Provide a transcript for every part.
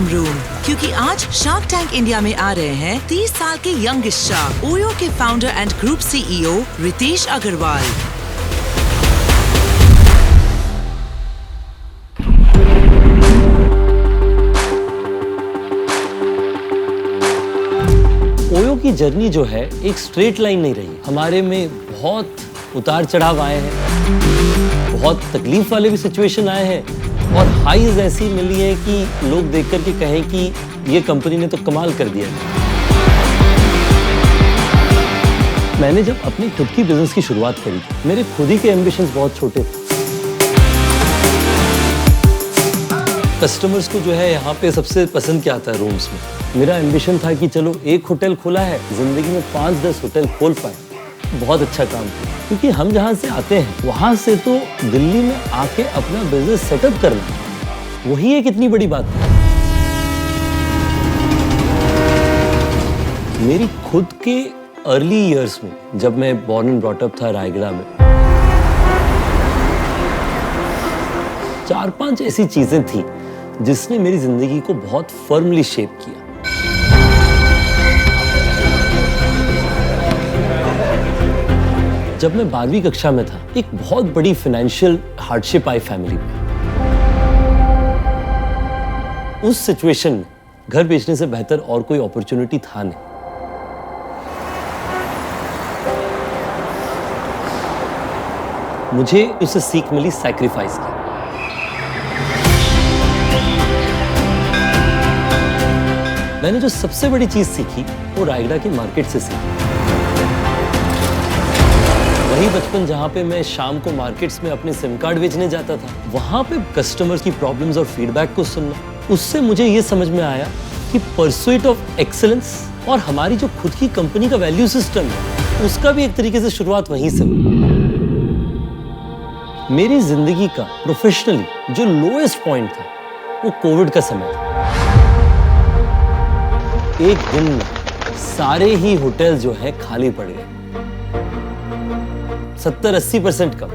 Room, क्योंकि आज shark Tank India में आ रहे हैं 30 साल के यंगेस्ट शार्क, ओयो के founder and group CEO Ritesh Agarwal. OYO की जर्नी जो है एक स्ट्रेट लाइन नहीं रही। हमारे में बहुत उतार चढ़ाव आए हैं, बहुत तकलीफ वाले भी सिचुएशन आए हैं और हाईज ऐसी मिली है कि लोग देख कर के कहें कि ये कंपनी ने तो कमाल कर दिया। मैंने जब अपनी खुद की बिजनेस की शुरुआत करी, मेरे खुद ही के एम्बिशंस बहुत छोटे थे। कस्टमर्स को जो है यहाँ पे सबसे पसंद क्या आता है रूम्स में। मेरा एम्बिशन था कि चलो एक होटल खोला है, जिंदगी में 5-10 होटल खोल पाए, बहुत अच्छा काम किया। क्योंकि हम जहाँ से आते हैं वहाँ से तो दिल्ली में आके अपना बिजनेस सेटअप करना, वही एक इतनी बड़ी बात है। मेरी खुद के अर्ली इयर्स में, जब मैं बॉर्न एंड ब्रॉट अप था रायगढ़ में, 4-5 ऐसी चीजें थी जिसने मेरी जिंदगी को बहुत फर्मली शेप किया। जब मैं 12वीं कक्षा में था, एक बहुत बड़ी फाइनेंशियल हार्डशिप आई फैमिली में। उस सिचुएशन में घर बेचने से बेहतर और कोई अपॉर्चुनिटी था नहीं। मुझे उससे सीख मिली सैक्रिफाइस की। मैंने जो सबसे बड़ी चीज सीखी वो रायगढ़ के मार्केट से सीखी। वही बचपन जहाँ पे मैं शाम को मार्केट्स में अपने सिम कार्ड बेचने जाता था, वहाँ पे कस्टमर्स की प्रॉब्लम्स और फीडबैक को सुनना, उससे मुझे ये समझ में आया कि परस्यूट ऑफ एक्सीलेंस और हमारी जो खुद की कंपनी का वैल्यू सिस्टम है, उसका भी एक तरीके से शुरुआत वहीं से हुई। मेरी जिंदगी का प्रोफेशनली जो लोएस्ट पॉइंट था वो कोविड का समय था। एक दिन में सारे ही होटल जो है खाली पड़ गए, 70-80% कम।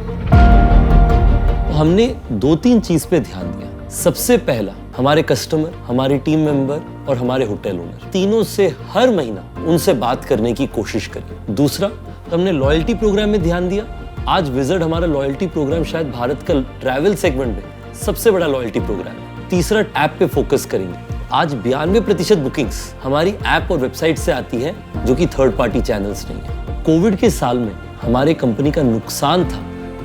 हमने 2-3 चीज पे ध्यान दिया। सबसे पहला, हमारे कस्टमर, हमारे टीम मेंबर और हमारे होटल ओनर, तीनों से हर महीना उनसे बात करने की कोशिश करी। दूसरा, हमने लॉयल्टी प्रोग्राम में ध्यान दिया। आज विजिट हमारा लॉयल्टी प्रोग्राम शायद भारत का ट्रैवल सेगमेंट में सबसे बड़ा लॉयल्टी प्रोग्राम है। तीसरा, ऐप पे फोकस करेंगे। आज 92% बुकिंग्स हमारी ऐप और वेबसाइट से आती है, जो कि थर्ड पार्टी चैनल्स नहीं है। कोविड के साल में हमारे कंपनी का नुकसान था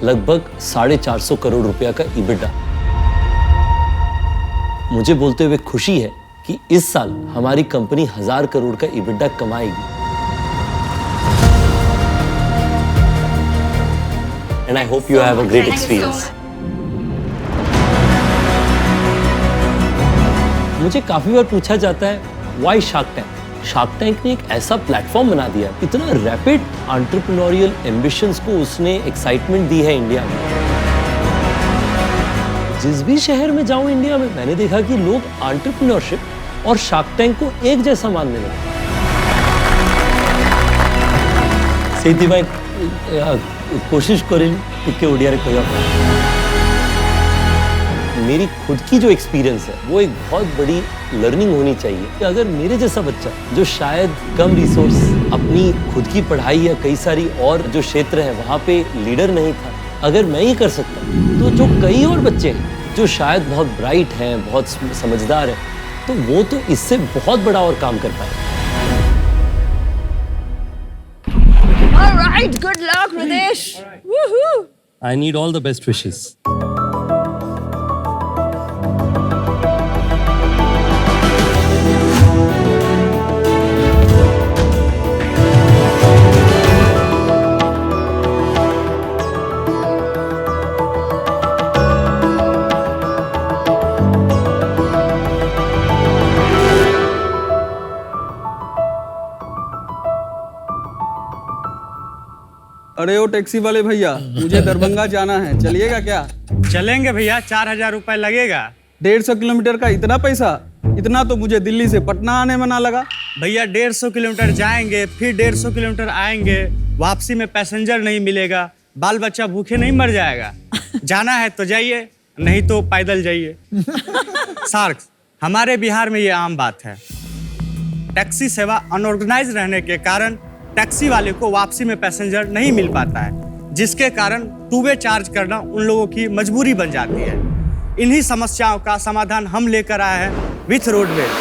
लगभग 450 करोड़ रुपया का EBITDA। मुझे बोलते हुए खुशी है कि इस साल हमारी कंपनी 1000 करोड़ का EBITDA कमाएगी। And I hope you have a great experience. मुझे काफी बार पूछा जाता है, why shark tank? Shark tank ने एक ऐसा प्लेटफॉर्म बना दिया, इतना रैपिड एंटरप्रेन्योरियल एम्बिशंस को उसने एक्साइटमेंट दी है इंडिया में। जिस भी शहर में जाऊं इंडिया में, मैंने देखा कि लोग एंटरप्रेन्योरशिप और शार्क टैंक को एक जैसा मानने लगे। ସେଇଥିପାଇଁ कोशिश करें ଟିକେ ଓଡ଼ିଆରେ କହିବା ପାଇଁ। मेरी खुद की जो एक्सपीरियंस है वो एक बहुत बड़ी लर्निंग होनी चाहिए कि अगर मेरे जैसा बच्चा जो शायद कम रिसोर्स, अपनी खुद की पढ़ाई या कई सारी और जो क्षेत्र है वहाँ पे लीडर नहीं था, अगर मैं ही कर सकता तो जो कई और बच्चे हैं जो शायद बहुत ब्राइट हैं, बहुत समझदार हैं, तो वो तो इससे बहुत बड़ा और काम कर पाए। All right, good luck, Ridesh. Woohoo! I need all the best wishes. अरे ओ टैक्सी वाले भैया, मुझे दरभंगा जाना है, चलिएगा क्या? चलेंगे भैया, 4000 रुपए लगेगा। 150 किलोमीटर का इतना पैसा? इतना तो मुझे दिल्ली से पटना आने में ना लगा। भैया 150 किलोमीटर जाएंगे, फिर 150 किलोमीटर आएंगे, वापसी में पैसेंजर नहीं मिलेगा, बाल बच्चा भूखे नहीं मर जाएगा। जाना है तो जाइए, नहीं तो पैदल जाइए। शार्क, हमारे बिहार में ये आम बात है। टैक्सी सेवा अनऑर्गेनाइज रहने के कारण टैक्सी वाले को वापसी में पैसेंजर नहीं मिल पाता है, जिसके कारण टू वे चार्ज करना उन लोगों की मजबूरी बन जाती है। इन्हीं समस्याओं का समाधान हम लेकर आए हैं विथ रोडवेज।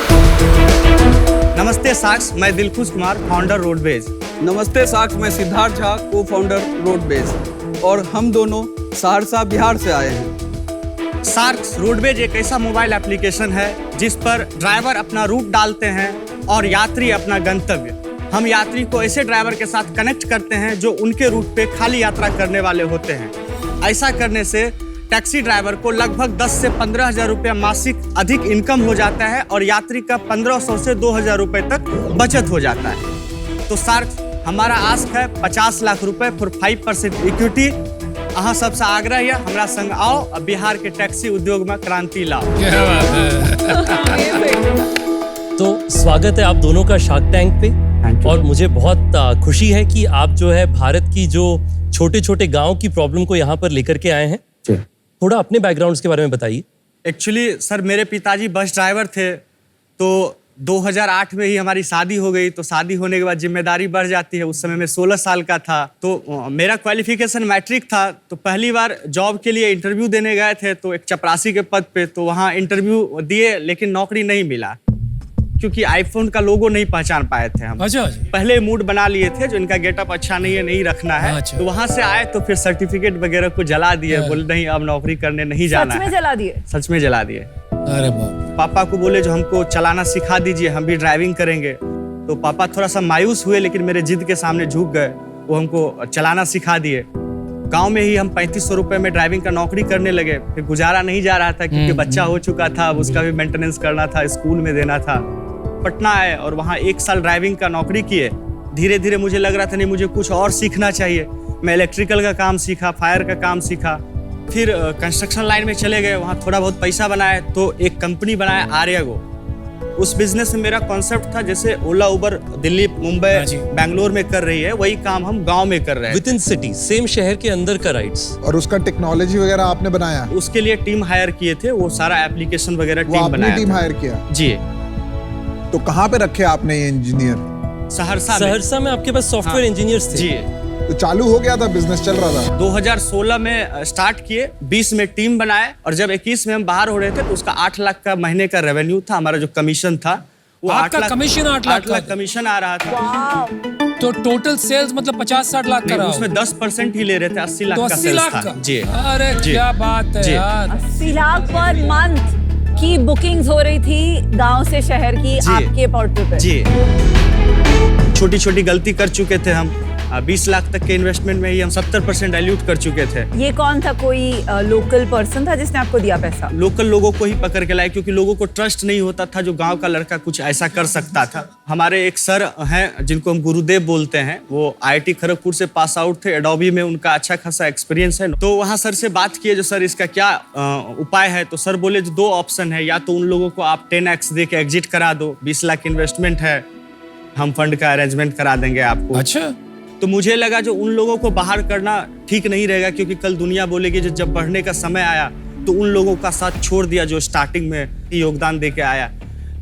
नमस्ते साक्ष, मैं दिलखुश कुमार, फाउंडर रोडवेज। नमस्ते साक्ष, मैं सिद्धार्थ झा, को फाउंडर रोडवेज, और हम दोनों सहरसा बिहार से आए हैं। साक्ष रोडवेज एक ऐसा मोबाइल एप्लीकेशन है जिस पर ड्राइवर अपना रूट डालते हैं और यात्री अपना गंतव्य। हम यात्री को ऐसे ड्राइवर के साथ कनेक्ट करते हैं जो उनके रूट पे खाली यात्रा करने वाले होते हैं। ऐसा करने से टैक्सी ड्राइवर को लगभग 10 से 15,000 रुपये मासिक अधिक इनकम हो जाता है और यात्री का 1500 से 2,000 रुपये तक बचत हो जाता है। तो सर, हमारा आस्क है 50 लाख रुपए फॉर 5% इक्विटी। अहाँ सबसे आग्रह है हमरा संग आओ, अब बिहार के टैक्सी उद्योग में क्रांति लाओ। तो स्वागत है आप दोनों का शार्क टैंक पे, और मुझे बहुत खुशी है कि आप जो है भारत की जो छोटे छोटे गांव की प्रॉब्लम को यहाँ पर लेकर के आए हैं। थोड़ा अपने बैकग्राउंड्स के बारे में बताइए। एक्चुअली सर, मेरे पिताजी बस ड्राइवर थे, तो 2008 में ही हमारी शादी हो गई। तो शादी होने के बाद जिम्मेदारी बढ़ जाती है। उस समय मैं 16 साल का था, तो मेरा क्वालिफिकेशन मैट्रिक था। तो पहली बार जॉब के लिए इंटरव्यू देने गए थे, तो एक चपरासी के पद पे, तो वहाँ इंटरव्यू दिए लेकिन नौकरी नहीं मिला, क्योंकि आईफोन का लोगो नहीं पहचान पाए थे हम। अच्छा। पहले मूड बना लिए थे जो इनका गेटअप अच्छा नहीं है, नहीं रखना है। अच्छा। तो वहां से आए तो फिर सर्टिफिकेट वगैरह को जला दिए, बोले नहीं अब नौकरी करने नहीं जाना है। सच में जला दिए? सच में जला दिए। अरे बाप। पापा को बोले जो हमको चलाना सिखा दीजिए, हम भी ड्राइविंग करेंगे। तो पापा थोड़ा सा मायूस हुए, लेकिन मेरे जिद के सामने झुक गए। वो हमको चलाना सिखा दिए। गांव में ही हम 3500 रुपए में ड्राइविंग का नौकरी करने लगे। फिर गुजारा नहीं जा रहा था, क्योंकि बच्चा हो चुका था, अब उसका भी मेंटेनेंस करना था, स्कूल में देना था। पटना आए और वहाँ 1 साल ड्राइविंग का नौकरी किए। धीरे धीरे मुझे लग रहा था नहीं, मुझे कुछ और सीखना चाहिए। मैं इलेक्ट्रिकल का काम सीखा, फायर का काम सीखा। फिर कंस्ट्रक्शन लाइन में चले गए, वहाँ थोड़ा बहुत पैसा बनाए, तो एक कंपनी बनाया आर्यागो। उस बिजनेस में मेरा कॉन्सेप्ट था, जैसे ओला उबर दिल्ली, मुंबई, बैंगलोर में कर रही है, वही काम हम गांव में कर रहे हैं। विद इन सिटी, सेम शहर के अंदर का राइड्स। और उसका टेक्नोलॉजी वगैरह आपने बनाया? उसके लिए टीम हायर किए थे, वो सारा एप्लीकेशन वगैरह टीम बनाया। टीम हायर किया? जी। तो कहाँ पे रखे आपने ये इंजीनियर? सहरसा में आपके पास सॉफ्टवेयर इंजीनियर्स थे? जी। तो चालू हो गया था, बिजनेस चल रहा था? 2016 में स्टार्ट किए, 20 में टीम बनाए, और जब 21 में हम बाहर हो रहे थे तो उसका 8 लाख का महीने का रेवेन्यू था। हमारा जो कमीशन था वो 8 लाख कमीशन 8 लाख कमीशन आ रहा था। तो टोटल सेल्स मतलब 50-60 लाख का रहा। उसमें 10% ही ले रहे थे, 80 लाख तो का 80 सेल्स लाख था। का? जी। अरे क्या बात है यार। 80 लाख पर मंथ की बुकिंग्स हो रही थी गांव से शहर की आपके पोर्टल पे। जी। छोटी छोटी गलती कर चुके थे हम। 20 लाख तक के इन्वेस्टमेंट में ही हम 70% डाइल्यूट कर चुके थे। ये कौन था? कोई लोकल पर्सन था जिसने आपको दिया पैसा? लोकल लोगों को ही पकड़ के लाए, क्योंकि लोगों को ट्रस्ट नहीं होता था जो गांव का लड़का कुछ ऐसा कर सकता था। हमारे एक सर हैं जिनको हम गुरुदेव बोलते हैं, वो IIT खड़गपुर से पास आउट थे, एडोबी में उनका अच्छा खासा एक्सपीरियंस है। तो वहाँ सर से बात किए, जो सर इसका क्या उपाय है। तो सर बोले जो 2 ऑप्शन है, या तो उन लोगों को आप 10x दे के एग्जिट करा दो, 20 लाख इन्वेस्टमेंट है, हम फंड का अरेंजमेंट करा देंगे आपको। अच्छा। तो मुझे लगा जो उन लोगों को बाहर करना ठीक नहीं रहेगा, क्योंकि कल दुनिया बोलेगी जो जब बढ़ने का समय आया तो उन लोगों का साथ छोड़ दिया जो स्टार्टिंग में योगदान दे के आया।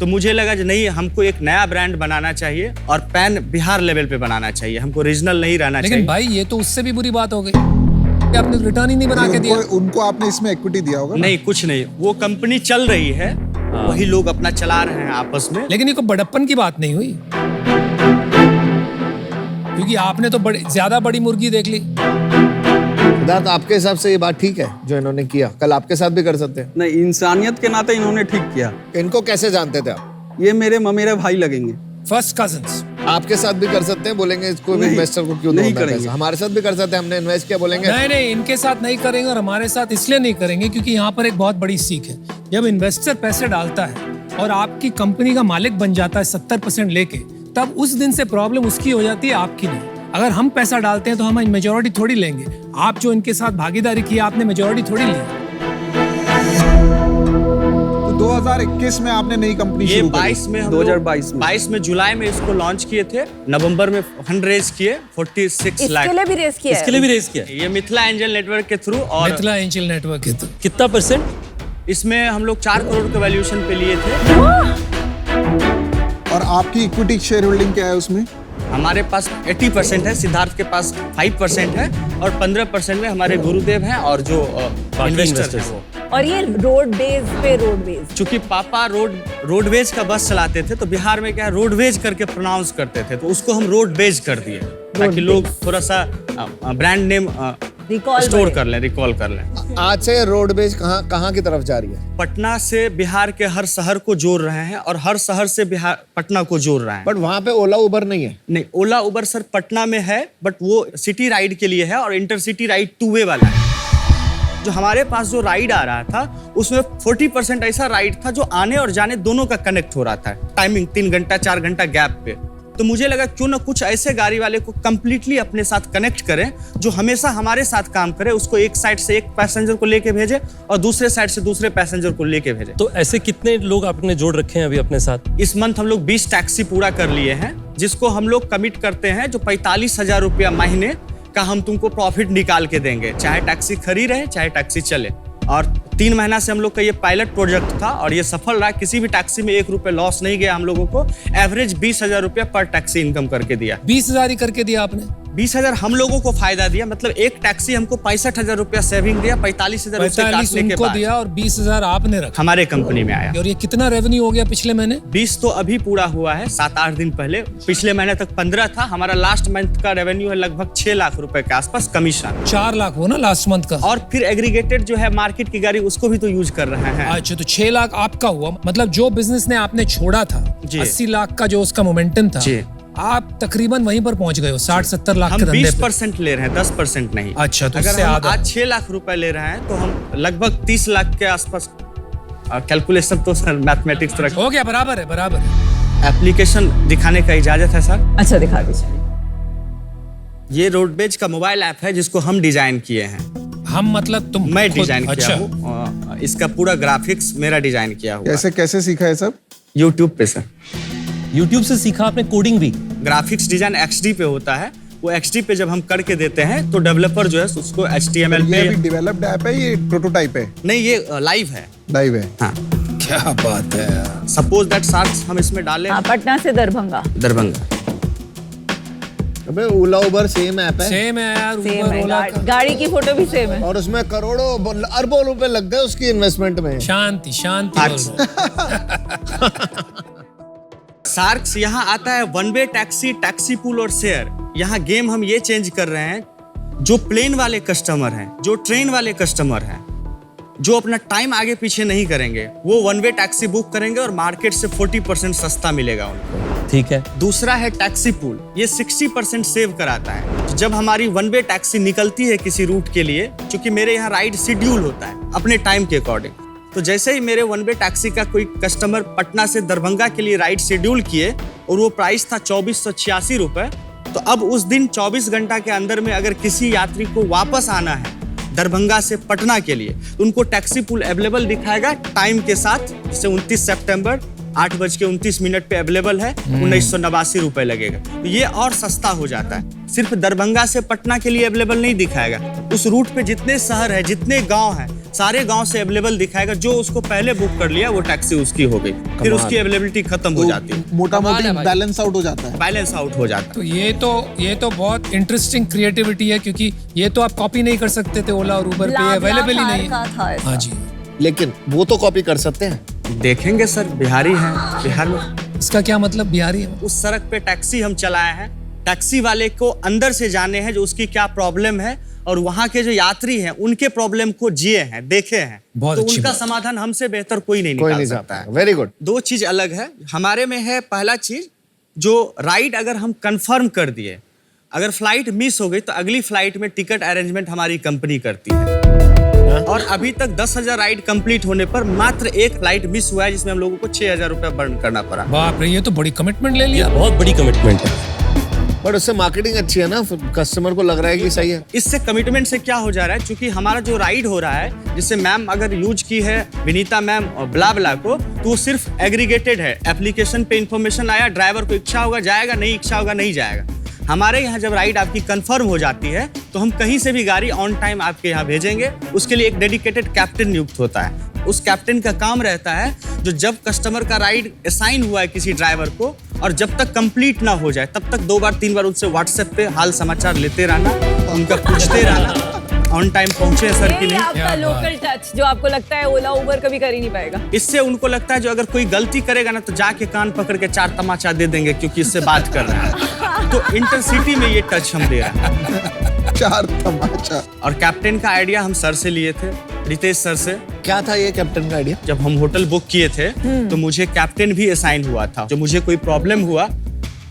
तो मुझे लगा जो नहीं, हमको एक नया ब्रांड बनाना चाहिए और पैन बिहार लेवल पे बनाना चाहिए, हमको रीजनल नहीं रहना चाहिए। लेकिन भाई ये तो उससे भी बुरी बात हो गई कि आपने रिटर्न ही नहीं बना के दिया। उनको आपने इसमें इक्विटी दिया होगा? नहीं, कुछ नहीं, वो कंपनी चल रही है, वही लोग अपना चला रहे हैं आपस में। लेकिन ये कोई बड़प्पन की बात नहीं हुई, क्योंकि आपने तो ज्यादा बड़ी मुर्गी देख ली। सिद्धार्थ, आपके हिसाब से ये बात ठीक है जो इन्होंने किया? कल आपके साथ भी कर सकते हैं। नहीं, इंसानियत के नाते इन्होंने ठीक किया। इनको कैसे जानते थे आप? ये मेरे ममेरे भाई लगेंगे, फर्स्ट कजिन्स। आपके साथ भी कर सकते हैं, बोलेंगे इसको भी इन्वेस्टर को क्यों नहीं दोगे करेंगे। पैसा? हमारे साथ भी कर सकते हैं, हमने इन्वेस्ट किया, बोलेंगे नहीं, इनके साथ नहीं करेंगे और हमारे साथ इसलिए नहीं करेंगे क्योंकि यहाँ पर एक बहुत बड़ी सीख है। जब इन्वेस्टर पैसे डालता है और आपकी कंपनी का मालिक बन जाता है 70% लेके, तब उस दिन से प्रॉब्लम उसकी हो जाती है, आपकी नहीं। अगर हम पैसा डालते हैं तो हम मेजोरिटी थोड़ी लेंगे। आप जो इनके साथ भागीदारी की, आपने मेजोरिटी थोड़ी ली। तो 2021 में आपने नई कंपनी शुरू करी? 22 में 22 में जुलाई में इसको लॉन्च किए थे। नवंबर में फंड रेज किए 46 लाख। इसके लिए भी रेज किया? इसके लिए भी रेज किया। ये मिथिला एंजल नेटवर्क के थ्रू। और मिथिला एंजल नेटवर्क के थ्रू। कितना परसेंट? इसमें हम लोग 4 करोड़ के वैल्यूएशन पे लिए थे। और आपकी इक्विटी शेयर होल्डिंग क्या है उसमें? हमारे पास 80% है, सिद्धार्थ के पास 5% है और 15% में हमारे गुरुदेव हैं और जो इन्वेस्टर हैं वो। और ये रोडवेज चूंकि पापा रोडवेज का बस चलाते थे, तो बिहार में क्या रोडवेज करके प्रोनाउंस करते थे, तो उसको हम रोडवेज कर दिए ताकि लोग थोड़ा सा ब्रांड नेम स्टोर कर लें, रिकॉल कर लें। आज से रोडवेज कहाँ की तरफ जा रही है? पटना से बिहार के हर शहर को जोड़ रहे हैं और हर शहर से बिहार पटना को जोड़ रहे हैं। बट वहाँ पे ओला उबर नहीं है? नहीं, ओला उबर सर पटना में है, बट वो सिटी राइड के लिए है और इंटरसिटी राइड 2 वे वाला है। जो हमारे पास जो राइड आ रहा था उसमें 40% ऐसा राइड था जो आने और जाने दोनों का कनेक्ट हो रहा था, टाइमिंग 3 घंटा 4 घंटा गैप पे। तो मुझे लगा क्यों ना कुछ ऐसे गाड़ी वाले को कंप्लीटली अपने साथ कनेक्ट करें जो हमेशा हमारे साथ काम करे, उसको एक साइड से एक पैसेंजर को लेके भेजे और दूसरे साइड से दूसरे पैसेंजर को लेके भेजे। तो ऐसे कितने लोग आपने जोड़ रखे हैं अभी अपने साथ? इस मंथ हम लोग 20 टैक्सी पूरा कर लिए हैं, जिसको हम लोग कमिट करते हैं जो 45,000 रुपया महीने का हम तुमको प्रॉफिट निकाल के देंगे, चाहे टैक्सी खड़ी रहे चाहे टैक्सी चले। और 3 महीना से हम लोग का ये पायलट प्रोजेक्ट था और ये सफल रहा। किसी भी टैक्सी में 1 रुपये लॉस नहीं गया। हम लोगों को एवरेज 20,000 रुपया पर टैक्सी इनकम करके दिया। 20,000 ही करके दिया आपने? 20,000 हम लोगों को फायदा दिया, मतलब एक टैक्सी हमको 65,000 रुपया सेविंग दिया, 45,000 रुपये काटने के बाद दिया और 20,000 आपने रखा हमारे कंपनी में आया। और ये कितना रेवेन्यू हो गया पिछले महीने? 20 तो अभी पूरा हुआ है, 7-8 दिन पहले। पिछले महीने तक 15 था। हमारा लास्ट मंथ का रेवेन्यू है लगभग 6 लाख रुपए के आसपास, कमीशन 4 लाख हो ना लास्ट मंथ का। और फिर एग्रीगेटेड जो है मार्केट की गाड़ी उसको भी तो यूज कर रहे हैं। अच्छा, तो 6 लाख आपका हुआ। मतलब जो बिजनेस ने आपने छोड़ा था 80 लाख का जो उसका मोमेंटम था, आप तकरीबन वहीं पर पहुंच गए हो 60-70 लाख हम के धंधे पे। 20% ले रहे हैं, 10% नहीं। अच्छा, तो अगर हम आज 6 लाख रुपए ले रहे हैं तो हम लगभग 30 लाख के आसपास। कैलकुलेशन तो सर मैथमेटिक्स तरह हो गया, बराबर है, बराबर है। एप्लीकेशन दिखाने का इजाजत है सर? अच्छा, दिखा दीजिए। ये रोडवेज का मोबाइल ऐप है जिसको हम डिजाइन किए हैं। हम मतलब तुम? मैं डिजाइन किया हूँ। इसका पूरा ग्राफिक्स मेरा डिजाइन किया हुआ। कैसे सीखा है सब? यूट्यूब पे सर। यूट्यूब से सीखा आपने कोडिंग भी? ग्राफिक्स डिजाइन XD पे होता है, वो XD पे जब हम करके देते हैं तो डेवलपर जो है उसको HTML पे। ये अभी डेवलप्ड ऐप है, ये प्रोटोटाइप है? नहीं, ये लाइव है। लाइव है? हाँ। क्या बात है। सपोज दैट सार्स हम इसमें डालें। पटना से दरभंगा। अबे ओला उबर सेम ऐप है? सेम है यार, सेम है, गाड़ी की फोटो भी सेम है। और उसमें करोड़ों अरबों रुपए लग गए उसकी इन्वेस्टमेंट में। शांति शांति। सार्क्स यहाँ आता है one way taxi, taxi pool और शेयर। यहाँ गेम हम ये चेंज कर रहे हैं, जो प्लेन वाले कस्टमर हैं, जो ट्रेन वाले कस्टमर हैं, जो अपना टाइम आगे पीछे नहीं करेंगे, वो वन वे टैक्सी बुक करेंगे और मार्केट से 40% सस्ता मिलेगा उनको। ठीक है। दूसरा है टैक्सी पूल, ये 60% सेव कराता है। जब हमारी वन वे टैक्सी निकलती है किसी रूट के लिए, क्योंकि मेरे यहाँ राइड शेड्यूल होता है अपने टाइम के अकॉर्डिंग, तो जैसे ही मेरे वन वे टैक्सी का कोई कस्टमर पटना से दरभंगा के लिए राइड शेड्यूल किए और वो प्राइस था 2486 रुपए, तो अब उस दिन 24 घंटा के अंदर में अगर किसी यात्री को वापस आना है दरभंगा से पटना के लिए, तो उनको टैक्सी पूल अवेलेबल दिखाएगा टाइम के साथ। जैसे 29 सितंबर 8:29 पे अवेलेबल है, 1989 रुपए लगेगा। तो ये और सस्ता हो जाता है। सिर्फ दरभंगा से पटना के लिए अवेलेबल नहीं दिखाएगा, उस रूट पे जितने शहर है, जितने गांव हैं, सारे गांव से अवेलेबल दिखाएगा। जो उसको पहले बुक कर लिया वो टैक्सी उसकी हो गई, फिर उसकी अवेलेबिलिटी खत्म हो जाती है। मोटा मोटी बैलेंस आउट हो जाता है। बैलेंस आउट हो जाता है। तो ये तो बहुत इंटरेस्टिंग क्रिएटिविटी है, क्योंकि ये तो आप कॉपी नहीं कर सकते थे ओला और उबर पे, अवेलेबल ही नहीं है। हाँ जी, लेकिन वो तो कॉपी कर सकते हैं। देखेंगे सर, बिहारी हैं बिहार में। इसका क्या मतलब बिहारी है? उस सड़क पे टैक्सी हम चलाए हैं, टैक्सी वाले को अंदर से जाने हैं जो उसकी क्या प्रॉब्लम है, और वहाँ के जो यात्री हैं उनके प्रॉब्लम को जिए हैं, देखे हैं, तो उनका समाधान हमसे बेहतर कोई नहीं निकाल सकता है। Very good. 2 चीज अलग है हमारे में है। पहला चीज, जो राइड अगर हम कंफर्म कर दिए, अगर फ्लाइट मिस हो गई तो अगली फ्लाइट में टिकट अरेंजमेंट हमारी कंपनी करती है। और अभी तक 10,000 राइड कंप्लीट होने पर मात्र 1 फ्लाइट मिस हुआ है, जिसमें हम लोगों को 6,000 रुपया बर्न करना पड़ा। बाप रे, ये तो बड़ी कमिटमेंट ले लिया। बहुत बड़ी कमिटमेंट है। बट उससे मार्केटिंग अच्छी है ना, कस्टमर को लग रहा है कि सही है। इससे कमिटमेंट से क्या हो जा रहा है, क्योंकि हमारा जो राइड हो रहा है, जिससे मैम अगर यूज की है विनीता मैम और ब्ला को, तो वो सिर्फ एग्रीगेटेड है। एप्लीकेशन पे इंफॉर्मेशन आया, ड्राइवर को इच्छा होगा जाएगा, नहीं इच्छा होगा नहीं जाएगा। हमारे यहाँ जब राइड आपकी कंफर्म हो जाती है तो हम कहीं से भी गाड़ी ऑन टाइम आपके यहाँ भेजेंगे। उसके लिए एक डेडिकेटेड कैप्टन नियुक्त होता है। उस कैप्टन का काम रहता है जो जब कस्टमर का राइड असाइन हुआ है किसी ड्राइवर को और जब तक कंप्लीट ना हो जाए तब तक 2 बार 3 बार उनसे व्हाट्सएप पे हाल समाचार लेते रहना, उनका पूछते रहना ऑन टाइम पहुंचे सर कि नहीं। आपका लोकल टच जो आपको लगता है ओला उबर कभी कर ही नहीं पाएगा। इससे उनको लगता है जो अगर कोई गलती करेगा ना तो जाके कान पकड़ के 4 तमाचा दे देंगे क्योंकि इससे बात कर रहा है। तो इंटरसिटी में ये टच हम दे रहे हैं। 4 तमाचा। और कैप्टन का आइडिया हम सर से लिए थे, रितेश सर से। क्या था ये कैप्टन का आइडिया? जब हम होटल बुक किए थे तो मुझे कैप्टन भी असाइन हुआ था। जो मुझे कोई प्रॉब्लम हुआ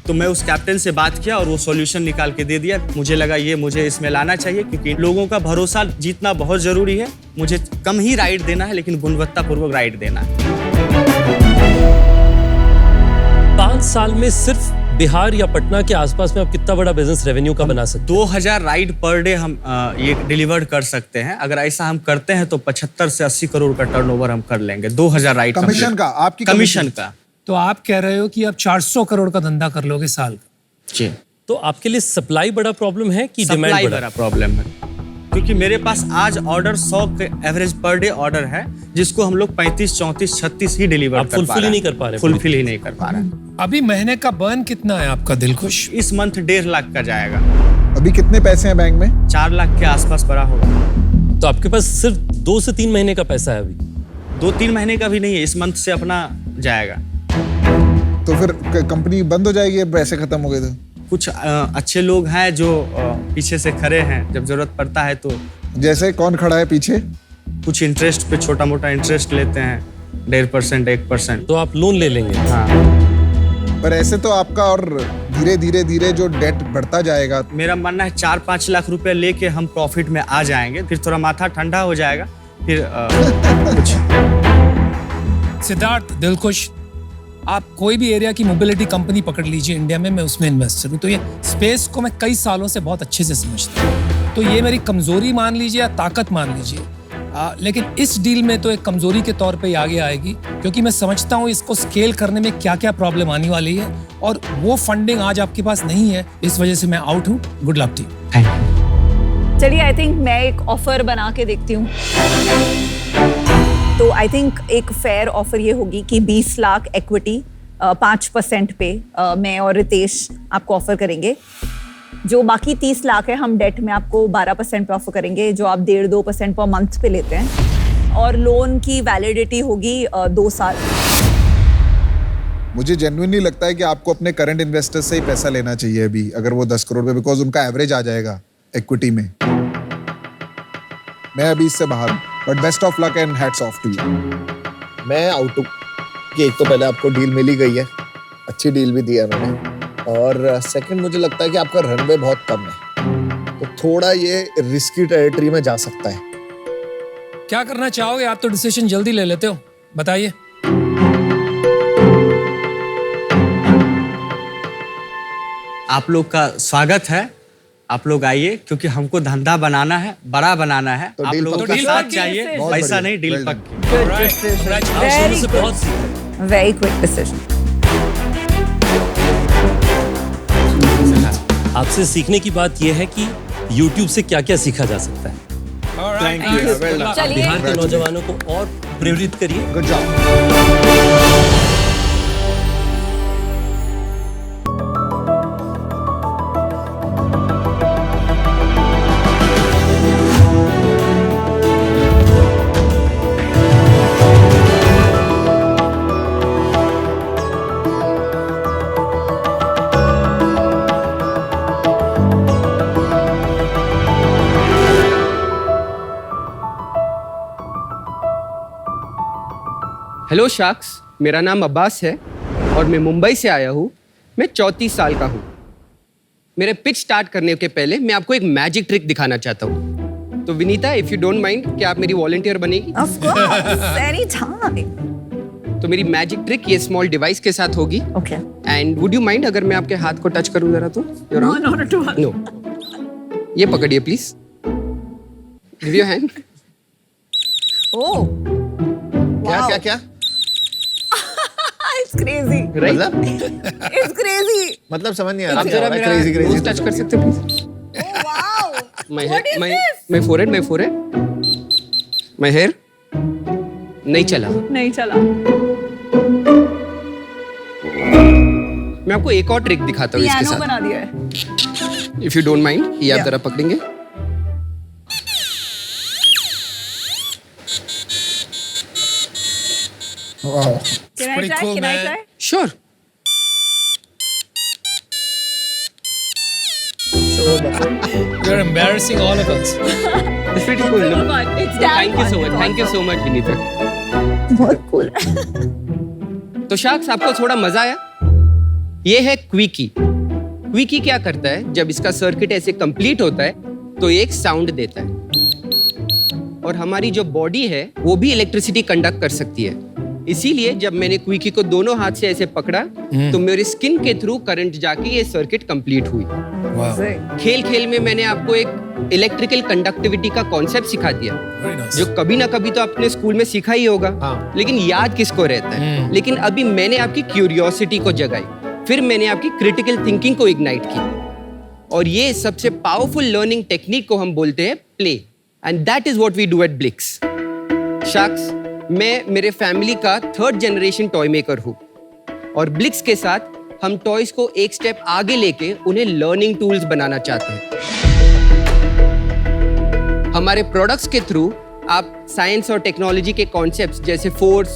तो मैं उस कैप्टन से बात किया और वो सॉल्यूशन निकाल के दे दिया। मुझे लगा ये मुझे इसमें लाना चाहिए क्योंकि लोगों का भरोसा जीतना बहुत जरूरी है। मुझे कम ही राइड देना है लेकिन गुणवत्तापूर्वक राइड देना है। 5 साल में सिर्फ बिहार या पटना के आसपास में आप कितना बड़ा बिजनेस रेवेन्यू का बना सकते हैं? 2000 राइड पर डे हम ये डिलीवर कर सकते हैं। अगर ऐसा हम करते हैं तो 75 से 80 करोड़ का टर्नओवर हम कर लेंगे। 2000 राइड कमीशन का, आपकी कमीशन का। तो आप कह रहे हो कि आप 400 करोड़ का धंधा कर लोगे साल का? जी। तो आपके लिए सप्लाई बड़ा प्रॉब्लम है कि डिमांड सप्लाई बड़ा? बड़ा प्रॉब्लम है क्योंकि मेरे पास आज ऑर्डर 100 के एवरेज पर डे ऑर्डर है जिसको हम लोग 35, 34, 36 ही डिलीवर आप फुलफिल ही नहीं कर पा रहे? फुलफिल ही नहीं कर पा रहे। अभी महीने का बर्न कितना है आपका दिलखुश? इस मंथ 1.5 लाख का जाएगा। अभी कितने पैसे हैं बैंक में? 4 लाख के आसपास पड़ा होगा। तो आपके पास सिर्फ 2 से 3 महीने का पैसा है अभी? 2-3 महीने का भी नहीं है, इस मंथ से अपना जाएगा। तो फिर कंपनी बंद हो जाएगी अब पैसे खत्म हो गए तो? कुछ अच्छे लोग हैं जो पीछे से खड़े हैं, जब जरूरत पड़ता है तो। जैसे कौन खड़ा है पीछे? कुछ इंटरेस्ट पे छोटा मोटा इंटरेस्ट लेते हैं, 1.5%, 1%। तो आप लोन ले लेंगे? हाँ। पर ऐसे तो आपका और धीरे धीरे धीरे जो डेट बढ़ता जाएगा। मेरा मानना है 4-5 लाख रुपए लेके हम प्रॉफिट में आ जाएंगे, फिर थोड़ा माथा ठंडा हो जाएगा, फिर कुछ। सिद्धार्थ, दिलखुश, आप कोई भी एरिया की मोबिलिटी कंपनी पकड़ लीजिए इंडिया में, मैं उसमें इन्वेस्टर हूँ। तो ये स्पेस को मैं कई सालों से बहुत अच्छे से समझता हूँ। तो ये मेरी कमजोरी मान लीजिए या ताकत मान लीजिए, लेकिन इस डील में तो एक कमजोरी के तौर पे आगे आएगी क्योंकि मैं समझता हूँ इसको स्केल करने में क्या क्या प्रॉब्लम आने वाली है और वो फंडिंग आज आपके पास नहीं है, इस वजह से मैं आउट हूँ। Good luck to you. चलिए, आई थिंक मैं एक ऑफर बना के देखती हूँ। तो आई थिंक एक फेयर ऑफर ये होगी कि 20 लाख इक्विटी 5% पे मैं और रितेश आपको ऑफर करेंगे। जो बाकी 30 लाख है हम डेट में आपको 12% पे ऑफर करेंगे, जो आप 1.5-2% पर मंथ पे लेते हैं, और लोन की वैलिडिटी होगी 2 साल। मुझे जेन्युइनली लगता है कि आपको अपने करंट इन्वेस्टर्स से ही पैसा लेना चाहिए अभी, अगर वो 10 करोड़ पे, बिकॉज उनका एवरेज आ जाएगा इक्विटी में। मैं अभी इससे बाहर हूँ, but best of luck and hats off to you. मैं आउट हूँ कि एक तो पहले आपको डील मिल ही गई है, अच्छी डील भी दी है उन्होंने, और सेकंड मुझे लगता है कि आपका रनवे बहुत कम है, तो थोड़ा ये रिस्की टेरिटरी में जा सकता है। क्या करना चाहोगे आप? तो डिसीजन जल्दी ले लेते हो, बताइए। आप लोग का स्वागत है, आप लोग आइए क्योंकि हमको धंधा बनाना है, बड़ा बनाना है। तो आप डील लोगों पक्का? का साथ डील चाहिए, पक्की। पैसा नहीं, डील Well done. पक्की। से बहुत सीखा। Very quick decision. आपसे सीखने की बात यह है कि YouTube से क्या-क्या सीखा जा सकता है। Thank you. Well done. चलिए। बिहार के नौजवानों को और प्रेरित करिए। Good job. हेलो शार्क्स, मेरा नाम अब्बास है और मैं मुंबई से आया हूँ। मैं 34 साल का हूँ। मेरे पिच स्टार्ट करने के पहले मैं आपको एक मैजिक ट्रिक दिखाना चाहता हूँ। तो Vinita, if you don't mind, क्या आप मेरी वॉलंटियर बनेगी? Of course, any time. तो मेरी मैजिक ट्रिक ये स्मॉल डिवाइस के साथ होगी। Okay. And would you mind अगर मैं आपके हाथ को टच करूँ जरा तो? No, not at all. No. ये पकड़िए please. Give your hand. Oh, क्या क्या क्या? It's crazy. Right? It's crazy. मतलब समझ नहीं आ रहा। आप जरा मेरा नोज टच कर सकते हो please? Oh wow. My What is hair, this? my forehead, my hair. नहीं चला। नहीं चला। मैं आपको एक और ट्रिक दिखाता हूँ इसके पियानो साथ। बना दिया है। इफ यू डोंट माइंड, ये आप जरा पकड़ेंगे। Can I pretty try? cool, Can I man. try? Sure. You're embarrassing all of us. It's pretty cool, no? It's damn Thank you so fun. much. Thank you so much, Vinita. बहुत cool है। तो sharks, आपको थोड़ा मजा आया? ये है quickie. Quickie क्या करता है, जब इसका सर्किट ऐसे कंप्लीट होता है तो ये एक साउंड देता है, और हमारी जो बॉडी है वो भी इलेक्ट्रिसिटी कंडक्ट कर सकती है। इसीलिए जब मैंने क्विकी को दोनों हाथ से ऐसे पकड़ा तो मेरी स्किन के थ्रू करंट जाके ये सर्किट कंप्लीट हुई। खेल खेल में मैंने आपको एक इलेक्ट्रिकल कंडक्टिविटी का कॉन्सेप्ट सिखा दिया, Very nice. जो कभी ना कभी तो आपने स्कूल में सीखा ही होगा, लेकिन याद किसको रहता है। लेकिन अभी मैंने आपकी क्यूरियोसिटी को जगाई, फिर मैंने आपकी क्रिटिकल थिंकिंग को इग्नाइट की, और ये सबसे पावरफुल लर्निंग टेक्निक को हम बोलते हैं play, and that is what we do at Blix. Sharks, मैं मेरे फैमिली का 3rd जनरेशन टॉय मेकर हूँ, और ब्लिक्स के साथ हम टॉयज को एक स्टेप आगे लेके उन्हें लर्निंग टूल्स बनाना चाहते हैं। हमारे प्रोडक्ट्स के थ्रू आप साइंस और टेक्नोलॉजी के कॉन्सेप्ट्स जैसे फोर्स,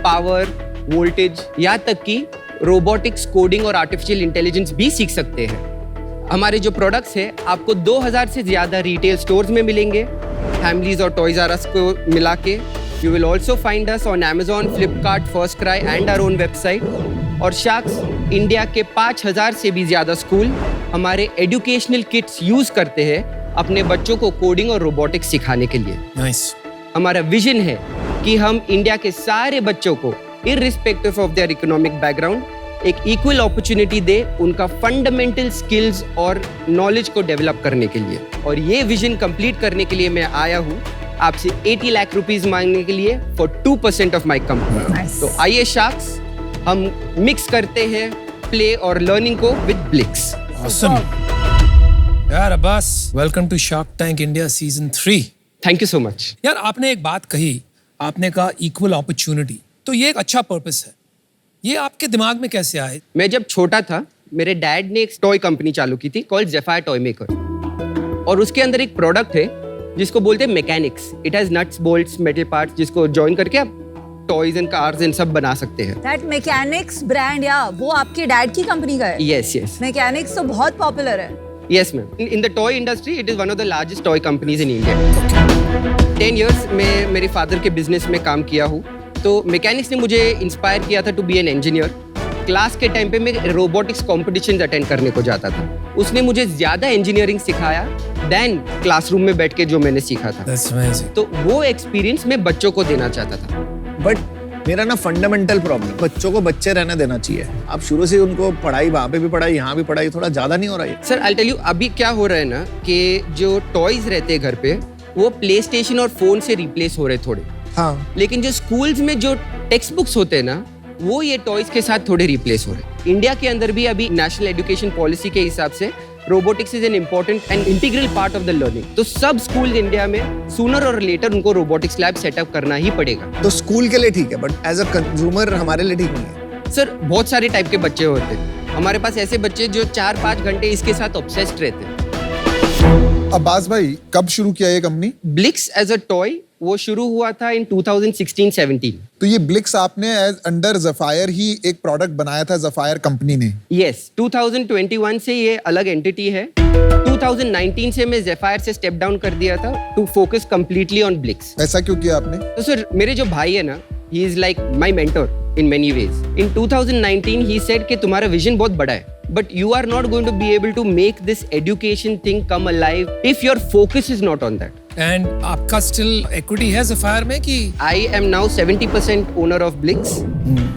पावर, वोल्टेज, यहाँ तक कि रोबोटिक्स, कोडिंग और आर्टिफिशियल इंटेलिजेंस भी सीख सकते हैं। हमारे जो प्रोडक्ट्स हैं आपको 2000 से ज्यादा रिटेल स्टोर्स में मिलेंगे, फैमिलीज और टॉयज आर अस को मिला के। You will also find us on Amazon, Flipkart, FirstCry and our own website. और शार्क्स, इंडिया के 5000 से भी ज्यादा स्कूल हमारे एजुकेशनल किट्स यूज करते हैं अपने बच्चों को कोडिंग और रोबोटिक्स सिखाने के लिए। Nice. हमारा विजन है कि हम इंडिया के सारे बच्चों को irrespective of their economic background एक इक्वल अपॉर्चुनिटी दे उनका फंडामेंटल स्किल्स और नॉलेज को डेवलप करने के लिए। और ये विजन कंप्लीट करने के लिए मैं आया हूँ आपसे 80 लाख रुपीस मांगने के लिए फॉर 2% ऑफ माई कंपनी। तो आइए शार्क्स, हम मिक्स करते हैं प्ले और लर्निंग को विद ब्लिक्स। Awesome. यार Abbas, welcome to Shark Tank India season 3। Thank you so much. यार आपने एक बात कही, आपने कहा इक्वल अपॉर्चुनिटी, तो ये एक अच्छा पर्पस है। ये आपके दिमाग में कैसे आए? मैं जब छोटा था, मेरे डैड ने एक टॉय कंपनी चालू की थी कॉल्ड ज़ेफायर टॉय मेकर, और उसके अंदर एक प्रोडक्ट है जिसको बोलते हैं mechanics. It has nuts, bolts, metal parts, जिसको जॉइन करके आप टॉयज एंड कार्स एंड सब बना सकते हैं। That मैकेनिक्स ब्रांड, या वो आपके डैड की कंपनी का है? यस यस मैकेनिक्स तो बहुत पॉपुलर है। Yes ma'am, in the toy industry it is one of the largest toy companies in India. 10 years में मेरे फादर के बिजनेस में काम किया हूँ, तो मैकेनिक्स ने मुझे इंस्पायर किया था to be an engineer. Class के टाइम पे मैं रोबोटिक्स कॉम्पिटिशन अटेंड करने को जाता था। उसने मुझे ज्यादा इंजीनियरिंग सिखाया देन क्लासरूम में बैठ के जो मैंने सीखा था। That's amazing. तो वो एक्सपीरियंस मैं बच्चों को देना चाहता था। बट मेरा ना फंडामेंटल प्रॉब्लम, बच्चों को बच्चे रहने देना चाहिए। आप शुरू से उनको पढ़ाई, वहाँ पे भी पढ़ाई, यहाँ भी पढ़ाई, थोड़ा ज्यादा नहीं हो रहा है? सर आई टेल यू, अभी क्या हो रहा है ना कि जो टॉयज रहते हैं घर पे वो प्ले स्टेशन और फोन से रिप्लेस हो रहे थोड़े। हाँ। लेकिन जो स्कूल्स में जो टेक्स्ट बुक्स होते हैं ना, वो ये टॉयज के साथ थोड़े रिप्लेस हो रहे हैं। इंडिया के अंदर भी अभी नेशनल एजुकेशन पॉलिसी के हिसाब से robotics is an important and integral part of the learning. तो सब स्कूल इंडिया में सूनर और लेटर उनको रोबोटिक्स लैब सेटअप करना ही पड़ेगा। तो स्कूल के लिए ठीक है, बट एज अ कंज्यूमर हमारे लिए ठीक नहीं है। सर बहुत सारे टाइप के बच्चे होते हैं हमारे पास, ऐसे बच्चे जो 4-5 घंटे इसके साथ ऑब्सेस्ड रहते हैं। अब्बास भाई, कब शुरू किया ये कंपनी? ब्लिक्स एज अ टॉय वो शुरू हुआ था इन 2016-17। तो ये ब्लिक्स आपने अंडर ज़ेफायर ही एक प्रोडक्ट बनाया था, ज़ेफायर कंपनी ने? यस, 2021 से ये अलग एंटिटी है। 2019 से मैं ज़ेफायर से स्टेप डाउन कर दिया था टू फोकस कंप्लीटली ऑन ब्लिक्स। ऐसा क्यों किया आपने? तो सर, मेरे जो भाई है ना, he is like my mentor in many ways. In 2019 he said कि तुम्हारा विजन बहुत बड़ा है, but you are not going to be able to make this education thing come alive if your focus is not on that. And आपका still equity है Zephyr में कि? I am now 70% owner of Blix.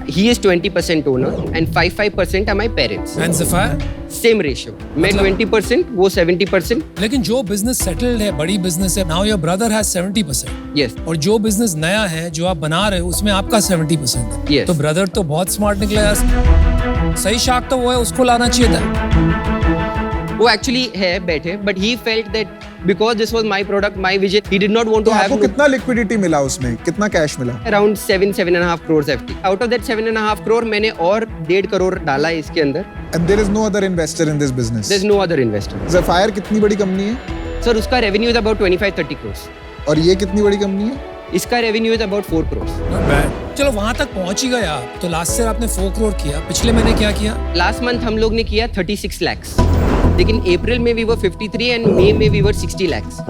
He is 20% owner and 5% are my parents. And Zephyr? Same ratio. मैं 20%, वो 70%. लेकिन जो business settled है, बड़ी बिजनेस है, now your brother has 70%. Yes. और जो बिजनेस नया है, जो आप बना रहे हो, उसमें आपका 70% है। Yes. तो ब्रदर तो बहुत स्मार्ट निकला यार। सही शार्क तो वो है, उसको लाना चाहिए था। वो एक्चुअली है बैठे, but he felt that because this was my product, my vision, he did not want तो टू आपको हैव कितना लिक्विडिटी मिला उसमें, कितना कैश मिला? Around 7.5 crores FT. Out of that 7.5 crore मैंने और 1.5 crore डाला है इसके अंदर. And there is no other investor in this business. There's no other investor. Zephyr कितनी बड़ी कंपनी है? सर उसका रेवेन्यू इज अबाउट 25-30 crores. और ये कितनी बड़ी कंपनी है? इसका revenue is about 4 crores. Not bad. चलो वहां तक पहुंच ही गए आप। तो लास्ट ईयर आपने 4 करोड़ किया, पिछले महीने क्या किया? लास्ट मंथ हम लोग ने किया 36 lakhs. लेकिन अप्रैल में we were 53 एंड मई में we were 60 lakhs.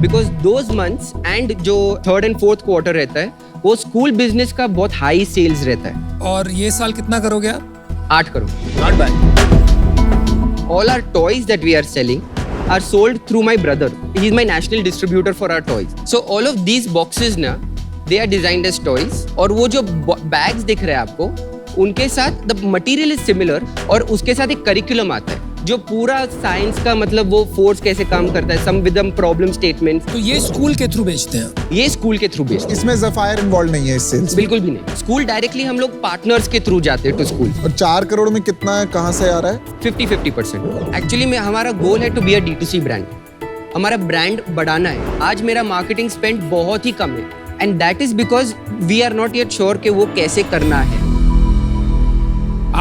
Because those months and जो थर्ड एंड फोर्थ क्वार्टर रहता है वो स्कूल बिजनेस का बहुत हाई सेल्स रहता है. और ये साल कितना करोगे आप? 8 crore. Not bad. All our toys that we are selling are sold through my brother. He is my national distributor for our toys. So all of these boxes ना, they are designed as toys. और वो जो bags दिख रहे हैं आपको, उनके साथ the material is similar और उसके साथ एक curriculum आता है जो पूरा साइंस का मतलब वो फोर्स कैसे काम करता है, सम विद प्रॉब्लम स्टेटमेंट्स. तो ये स्कूल के थ्रू बेचते हैं? ये स्कूल के थ्रू बेचते हैं. इसमें Zephyr इन्वॉल्व नहीं है इस सेल्स? बिल्कुल भी नहीं. स्कूल डायरेक्टली हम लोग पार्टनर्स के थ्रू जाते हैं टू स्कूल. और 4 करोड़ में कितना कहाँ से आ रहा है? 50-50%. एक्चुअली में हमारा गोल है to be a D2C brand. हमारा ब्रांड बढ़ाना है. आज मेरा मार्केटिंग स्पेंड बहुत ही कम है and that is because we are not yet sure कि वो कैसे करना है.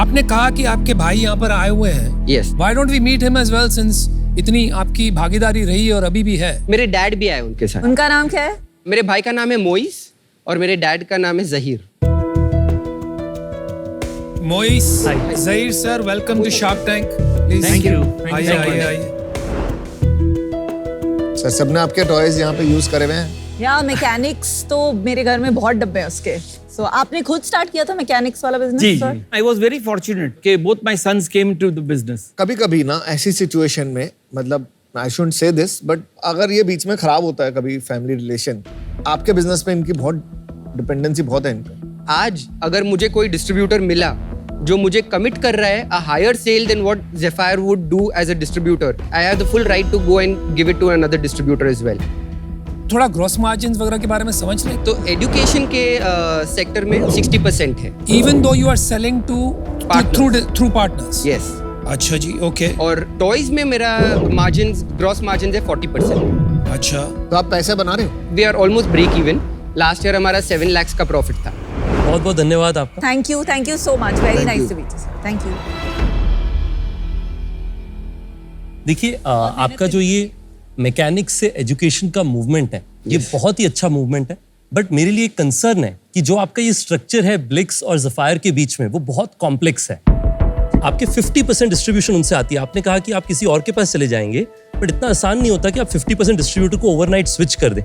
आपने कहा कि आपके भाई यहाँ पर आए हुए हैं. Yes. Why don't we meet him as well since इतनी आपकी भागीदारी रही है और अभी भी है? मेरे डैड भी आए उनके साथ. उनका नाम क्या है? मेरे भाई का नाम है मोइस और मेरे डैड का नाम है Zaheer. Moiz, Zaheer sir, welcome to Shark Tank. Thank you. आइए आइए आइए. सर सबने आपके टॉयज यहाँ पे यूज करे हुए हैं? या मैकेनिक्स तो मेरे घर में बहुत डब्बे हैं उसके. So, आपने खुद स्टार्ट किया था मैकेनिक्स वाला बिजनेस? जी, I was very fortunate कि both my sons came to the business. कभी-कभी ना ऐसी सिचुएशन में मतलब I shouldn't say this, but अगर ये बीच में खराब होता है कभी फैमिली रिलेशन, आपके बिजनेस पे इनकी बहुत डिपेंडेंसी बहुत है इन पे. आज अगर मुझे कोई डिस्ट्रीब्यूटर मिला जो मुझे कमिट कर रहा है a higher sale than what Zephyr would do as a distributor, I have the full right to go and give it to another distributor as well. थोड़ा ग्रॉस मार्जिन वगैरह के बारे में समझ लें. तो एजुकेशन के सेक्टर में 60% है. Even though you are selling to through partners. Yes. अच्छा जी, ओके. और टॉयज में मेरा मार्जिन ग्रॉस मार्जिन है 40%. अच्छा. तो आप पैसे बना रहे हो? We are almost break even. Last year हमारा 7 lakhs का प्रॉफिट था. बहुत बहुत धन्यवाद आपका. Thank you so much. Very nice to meet you sir. Thank you. देखिए आपका जो ये मैकेनिक्स से एजुकेशन का मूवमेंट है, ये बहुत ही अच्छा मूवमेंट है. बट मेरे लिए कंसर्न है कि जो आपका ये स्ट्रक्चर है ब्लिक्स और ज़फायर के बीच में, वो बहुत कॉम्प्लेक्स है. आपके 50% डिस्ट्रीब्यूशन उनसे आती है. आपने कहा कि आप किसी और के पास चले जाएंगे, बट इतना आसान नहीं होता कि आप 50% डिस्ट्रीब्यूटर को ओवरनाइट स्विच कर दें.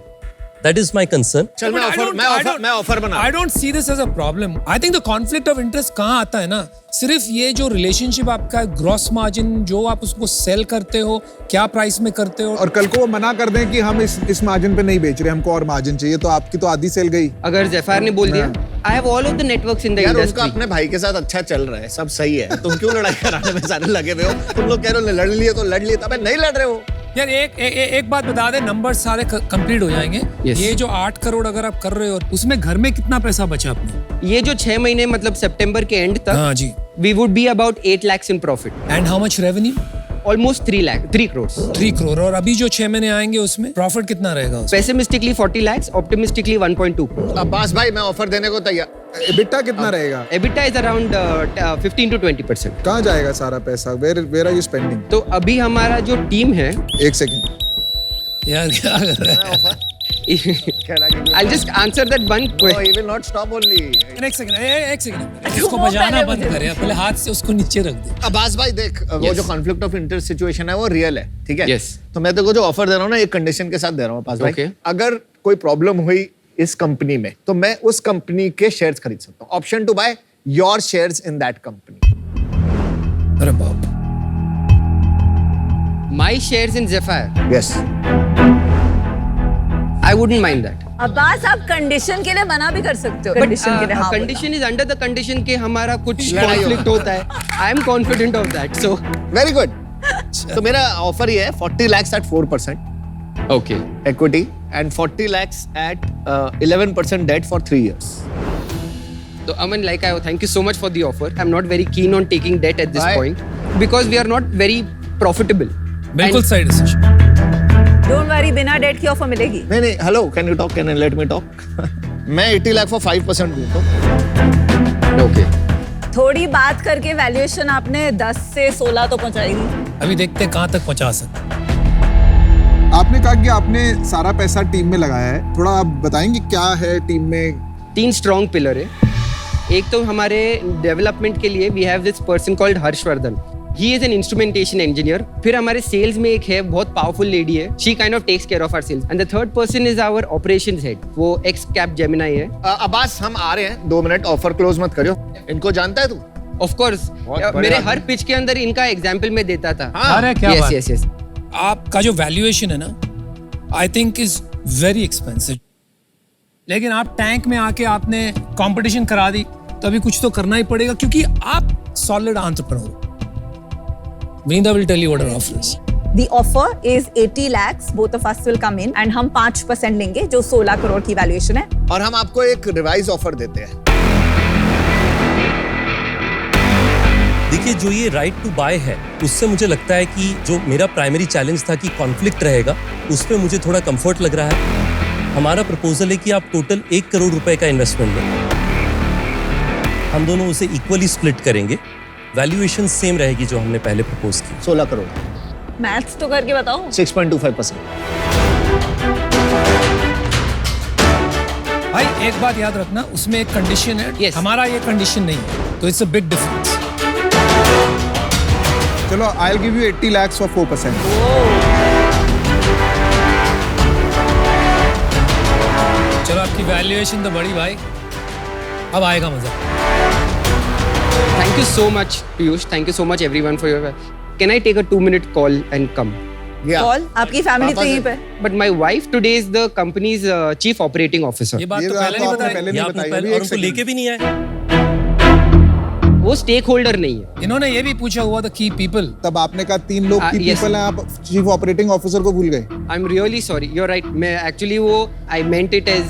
That is my concern. चल मैं ऑफर बना. I don't see this as a problem. I think the conflict of interest कहाँ आता है ना, सिर्फ ये जो रिलेशनशिप आपका ग्रॉस मार्जिन जो आप उसको सेल करते हो, क्या प्राइस में करते हो. और कल को वो मना कर दें कि हम इस मार्जिन पे नहीं बेच रहे, हमको और मार्जिन चाहिए, तो आपकी तो आधी सेल गई. अगर ज़फायर ने बोल दिया I have all of the networks in the यार industry. उनका अपने भाई के साथ अच्छा चल रहा है, सब सही है. तुम क्यों लड़ाई कराने में सारे लगे हुए हो? तुम लोग कह रहे हो लड़ लिए तो लड़ लिए, तब नहीं लड़ रहे हो. यार एक बात बता दे, नंबर सारे कंप्लीट हो जाएंगे. Yes. ये जो 8 करोड़ अगर आप कर रहे हो, उसमें घर में कितना पैसा बचा आपने? ये जो 6 महीने मतलब सितंबर के एंड तक, हाँ जी, we would be about 8 lakhs in profit. And how much revenue? Almost 3 crores. 3 crore. और अभी जो 6 महीने आएंगे उसमें प्रॉफिट कितना रहेगा? Pessimistically 40 lakhs, optimistically 1.2 crores. Abbas भाई मैं ऑफर देने को तैयार. EBITDA कितना रहेगा? EBITDA is around 15 to 20%. कहाँ जाएगा सारा पैसा? Where are you spending? तो अभी हमारा जो टीम है, एक सेकंड. यार क्या कर रहा है? I'll just answer that one No, question. he will not stop only. एक सेकंड. इसको बजाना बंद करे, पहले हाथ से उसको नीचे रख दे. अब्बास भाई देख, वो Yes. जो कॉन्फ्लिक्ट ऑफ इंटरेस्ट सिचुएशन है वो रियल है, ठीक है? Yes. तो मैं तेरे को जो ऑफर दे रहा हूँ ना, एक कंडीशन के साथ दे रहा हूँ अब्बास भाई. Okay. अगर कोई प्रॉब्लम हुई इस कंपनी में, तो मैं उस कंपनी के शेयर्स खरीद सकता हूँ. Option to buy your shares in that company. अरे बाप. My shares in Zephyr, यस. I wouldn't mind that. Abbas आप कंडीशन के लिए मना भी कर सकते हो. कंडीशन के लिए हाँ. Condition is under the condition कि हमारा कुछ लड़ाई conflict होता है. I am confident of that. So very good. तो मेरा ऑफर ये है 40 lakhs at 4% okay. equity and 40 lakhs at 11% debt for 3 years. So Aman, like I thank you so much for the offer. I'm not very keen on taking debt at this Why? point because we are not very profitable. बिल्कुल सही decision. Don't worry, बिना date की offer मिलेगी। नहीं, hello, can you talk, can let me talk? मैं 80 lakh for 5% दूं तो। Okay. थोड़ी बात करके वैल्यूएशन आपने 10 से 16 तो पहुंचाई दी। अभी देखते हैं कहाँ तक पहुंचा सकते। आपने कहा कि आपने सारा पैसा टीम में लगाया है, थोड़ा आप बताएंगे क्या है टीम में? 3 स्ट्रॉन्ग पिलर है। एक तो हमारे डेवलपमेंट के लिए we have this person called Harshvardhan, he is an instrumentation engineer. फिर हमारे सेल्स में एक है बहुत पावरफुल लेडी है, she kind of takes care of our sales. And the third person is our operations head, वो एक्स कैप जेमिनाई है। अब्बास, हम आ रहे हैं, 2 मिनट, ऑफर क्लोज मत करियो। इनको जानता है तू? ऑफ कोर्स, मेरे हर पिच के अंदर इनका एग्जांपल मैं देता था। अरे क्या बात। Yes yes. आपका जो वैल्यूएशन है ना, I think is very expensive, लेकिन आप टैंक में आके आपने कंपटीशन करा दी, तो अभी कुछ तो करना ही पड़ेगा क्योंकि आप सॉलिड एंटरप्रेन्योर हो। Vinda will tell you what our offer is. The offer is 80 lakhs, both of us will come in and हम 5% लेंगे जो 16 करोड़ की वैल्यूएशन है। और हम आपको एक रिवाइज ऑफर देते हैं। देखिए, जो ये राइट टू बाय है, उससे मुझे लगता है कि जो मेरा प्राइमरी चैलेंज था कि कॉन्फ्लिक्ट रहेगा, उसमें मुझे थोड़ा कंफर्ट लग रहा है। हमारा प्रपोजल है कि आप टोटल 1 करोड़ रुपए का इन्वेस्टमेंट लें, हम दोनों उसे इक्वली स्प्लिट करेंगे। वैल्यूएशन सेम रहेगी जो हमने पहले प्रपोज की। 16 करोड़। मैथ्स तो करके बताओ। 6.25%। भाई एक बात याद रखना, उसमें एक कंडीशन है। Yes. हमारा ये कंडीशन नहीं है, तो इट्स अ बिग डिफरेंस। चलो, I'll give you 80 lakhs for 4%. चलो, आपकी वैल्यूएशन तो बड़ी भाई, अब आएगा मजा। Thank you so much, Piyush. Thank you so much, everyone, for your. Can I take a 2-minute call and come? Call, आपकी फैमिली तो यहीं पे। But my wife today is the company's chief operating officer. ये बात ये तो बात पहले तो नहीं आपने बताई। पहले ये नहीं आपने बताई, पहले अभी और एक उनको लेके सेकंड। भी नहीं आए। वो स्टेक होल्डर नहीं है। इन्होंने ये भी पूछा हुआ था की पीपल। तब आपने कहा 3 लोग की yes. पीपल हैं, आप चीफ ऑपरेटिंग ऑफिसर को भूल गए। I'm really sorry. You're right. मैं actually वो I meant it as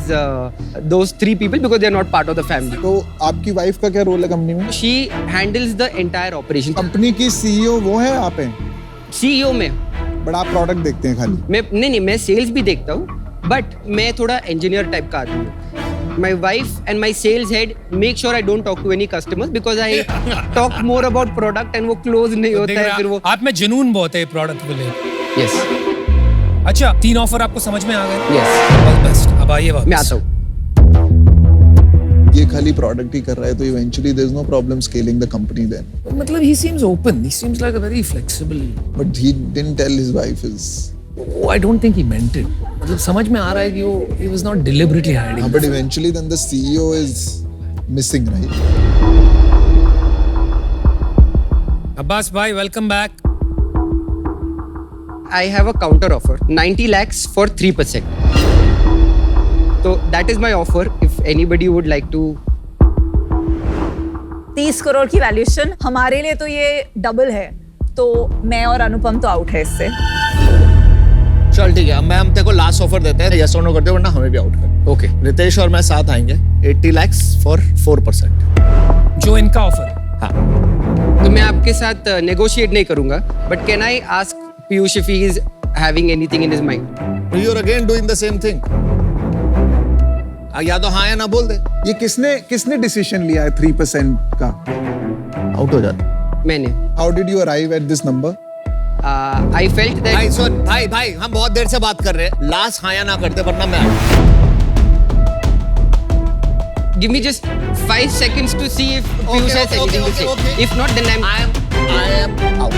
those 3 people because they are not part of the family. तो आपकी वाइफ का क्या रोल है कंपनी में? She handles the entire operation. Company की सीईओ वो है, आप हैं? CEO में बट आप प्रोडक्ट देखते हैं खाली। मैं नहीं, मैं सेल्स भी देखता हूँ, बट मैं थोड़ा इंजीनियर टाइप का आदमी हूँ। My wife and my sales head make sure I don't talk to any customers because I talk more about product and वो close नहीं होता है फिर वो। आप में जुनून बहुत है प्रोडक्ट को लेकर। Yes. अच्छा, 3 ऑफर आपको समझ में आ गए? Yes. All best. अब आइए वापस। मैं आता हूँ। ये खाली प्रोडक्ट ही कर रहा है, तो eventually there is no problem scaling the company then. मतलब he seems open. He seems like a very flexible. But he didn't tell his wife is. Oh, I don't think he meant it. मतलब समझ में आ रहा है कि वो he was not deliberately hiding. But eventually then the CEO is missing, right? Abbas भाई, welcome back. I have a counter offer, 90 lakhs for 3%. So that is my offer. If anybody would like to. 30 crore की valuation, हमारे लिए तो ये double है, तो मैं और अनुपम तो आउट है इससे। चल ठीक है, मैं हम तेरे को लास्ट ऑफर देते हैं, यस और नो करते हो, वरना हमें भी आउट कर। Okay. रितेश और मैं साथ आएंगे, 80 lakhs for 4%। जो इनका ऑफर है। हाँ। तो मैं आपके साथ नेगोशिएट नहीं करूंगा, but can I ask Piyush if he is having anything in his mind? You are again doing the same thing. या तो हाँ या ना बोल दे। ये किसने डिसीजन लिया है 3% का? आउट हो जाता। मैंने। How did you arrive at this number? I felt that. भाई सुन, भाई हम बहुत देर से बात कर रहे हैं, लास्ट हाँ या ना करते, वरना मैं Give me just 5 seconds to see if Piyush has anything to say. okay. If not, then I am out.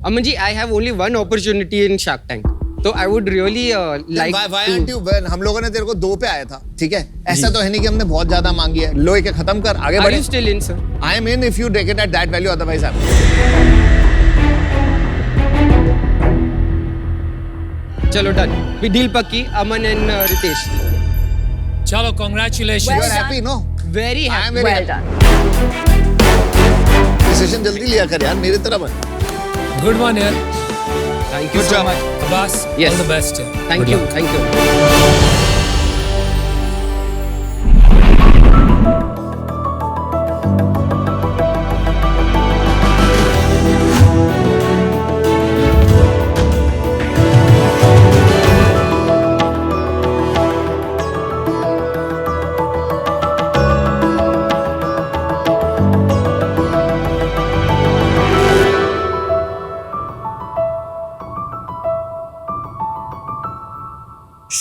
Aman ji, I have only one opportunity in Shark Tank. So I would really like Why to. aren't you? हम लोगों ने तेरे को 2 पे आया था, ठीक है? ऐसा तो है नहीं कि हमने बहुत ज्यादा मांगी है। लो एक खत्म कर, आगे Are बढ़े। you still in, sir? I am in if you take it at that value, otherwise I'm. चलो डन। We deal पक्की, Aman and Ritesh. चलो, congratulations. You are happy, no? Very I am happy. very Well happy. done. Decision जल्दी लिया कर यार, मेरी तरह बन। Good one here. Thank you Good so job. much. Abbas, Yes. all the best. Thank Good you. luck. Thank you.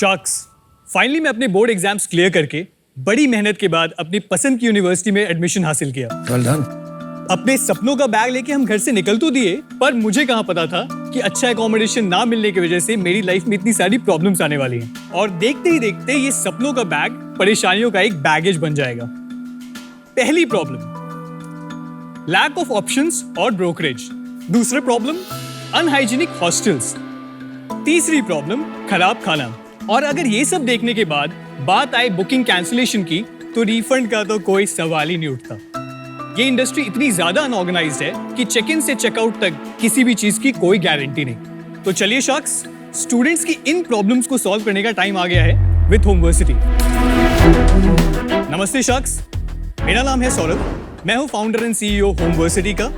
शख्स finally मैं अपने बोर्ड एग्जाम्स क्लियर करके बड़ी मेहनत के बाद अपनी पसंद की यूनिवर्सिटी में एडमिशन हासिल किया। Well done. अपने सपनों का बैग लेके हम घर से निकल तो दिए, पर मुझे कहाँ पता था कि अच्छा एकोमोडेशन ना मिलने की वजह से मेरी लाइफ में इतनी सारी प्रॉब्लम्स आने वाली हैं। और देखते ही देखते ये सपनों का बैग परेशानियों का एक बैगेज बन जाएगा। पहली प्रॉब्लम, लैक ऑफ ऑप्शंस और ब्रोकरेज। दूसरा प्रॉब्लम, अनहाइजीनिक हॉस्टल्स। तीसरी प्रॉब्लम, खराब खाना। और अगर ये सब देखने के बाद बात आए बुकिंग कैंसिलेशन की, तो रिफंड का तो कोई सवाल ही नहीं उठता। ये इंडस्ट्री इतनी ज्यादा अनऑर्गेनाइज्ड है कि चेक इन से चेकआउट तक किसी भी चीज की कोई गारंटी नहीं। तो चलिए शार्क्स, स्टूडेंट्स की इन प्रॉब्लम्स को सॉल्व करने का टाइम आ गया है विद होमवर्सिटी। नमस्ते शार्क्स, मेरा नाम है सौरभ, मैं हूं फाउंडर एंड सीईओ होमवर्सिटी का।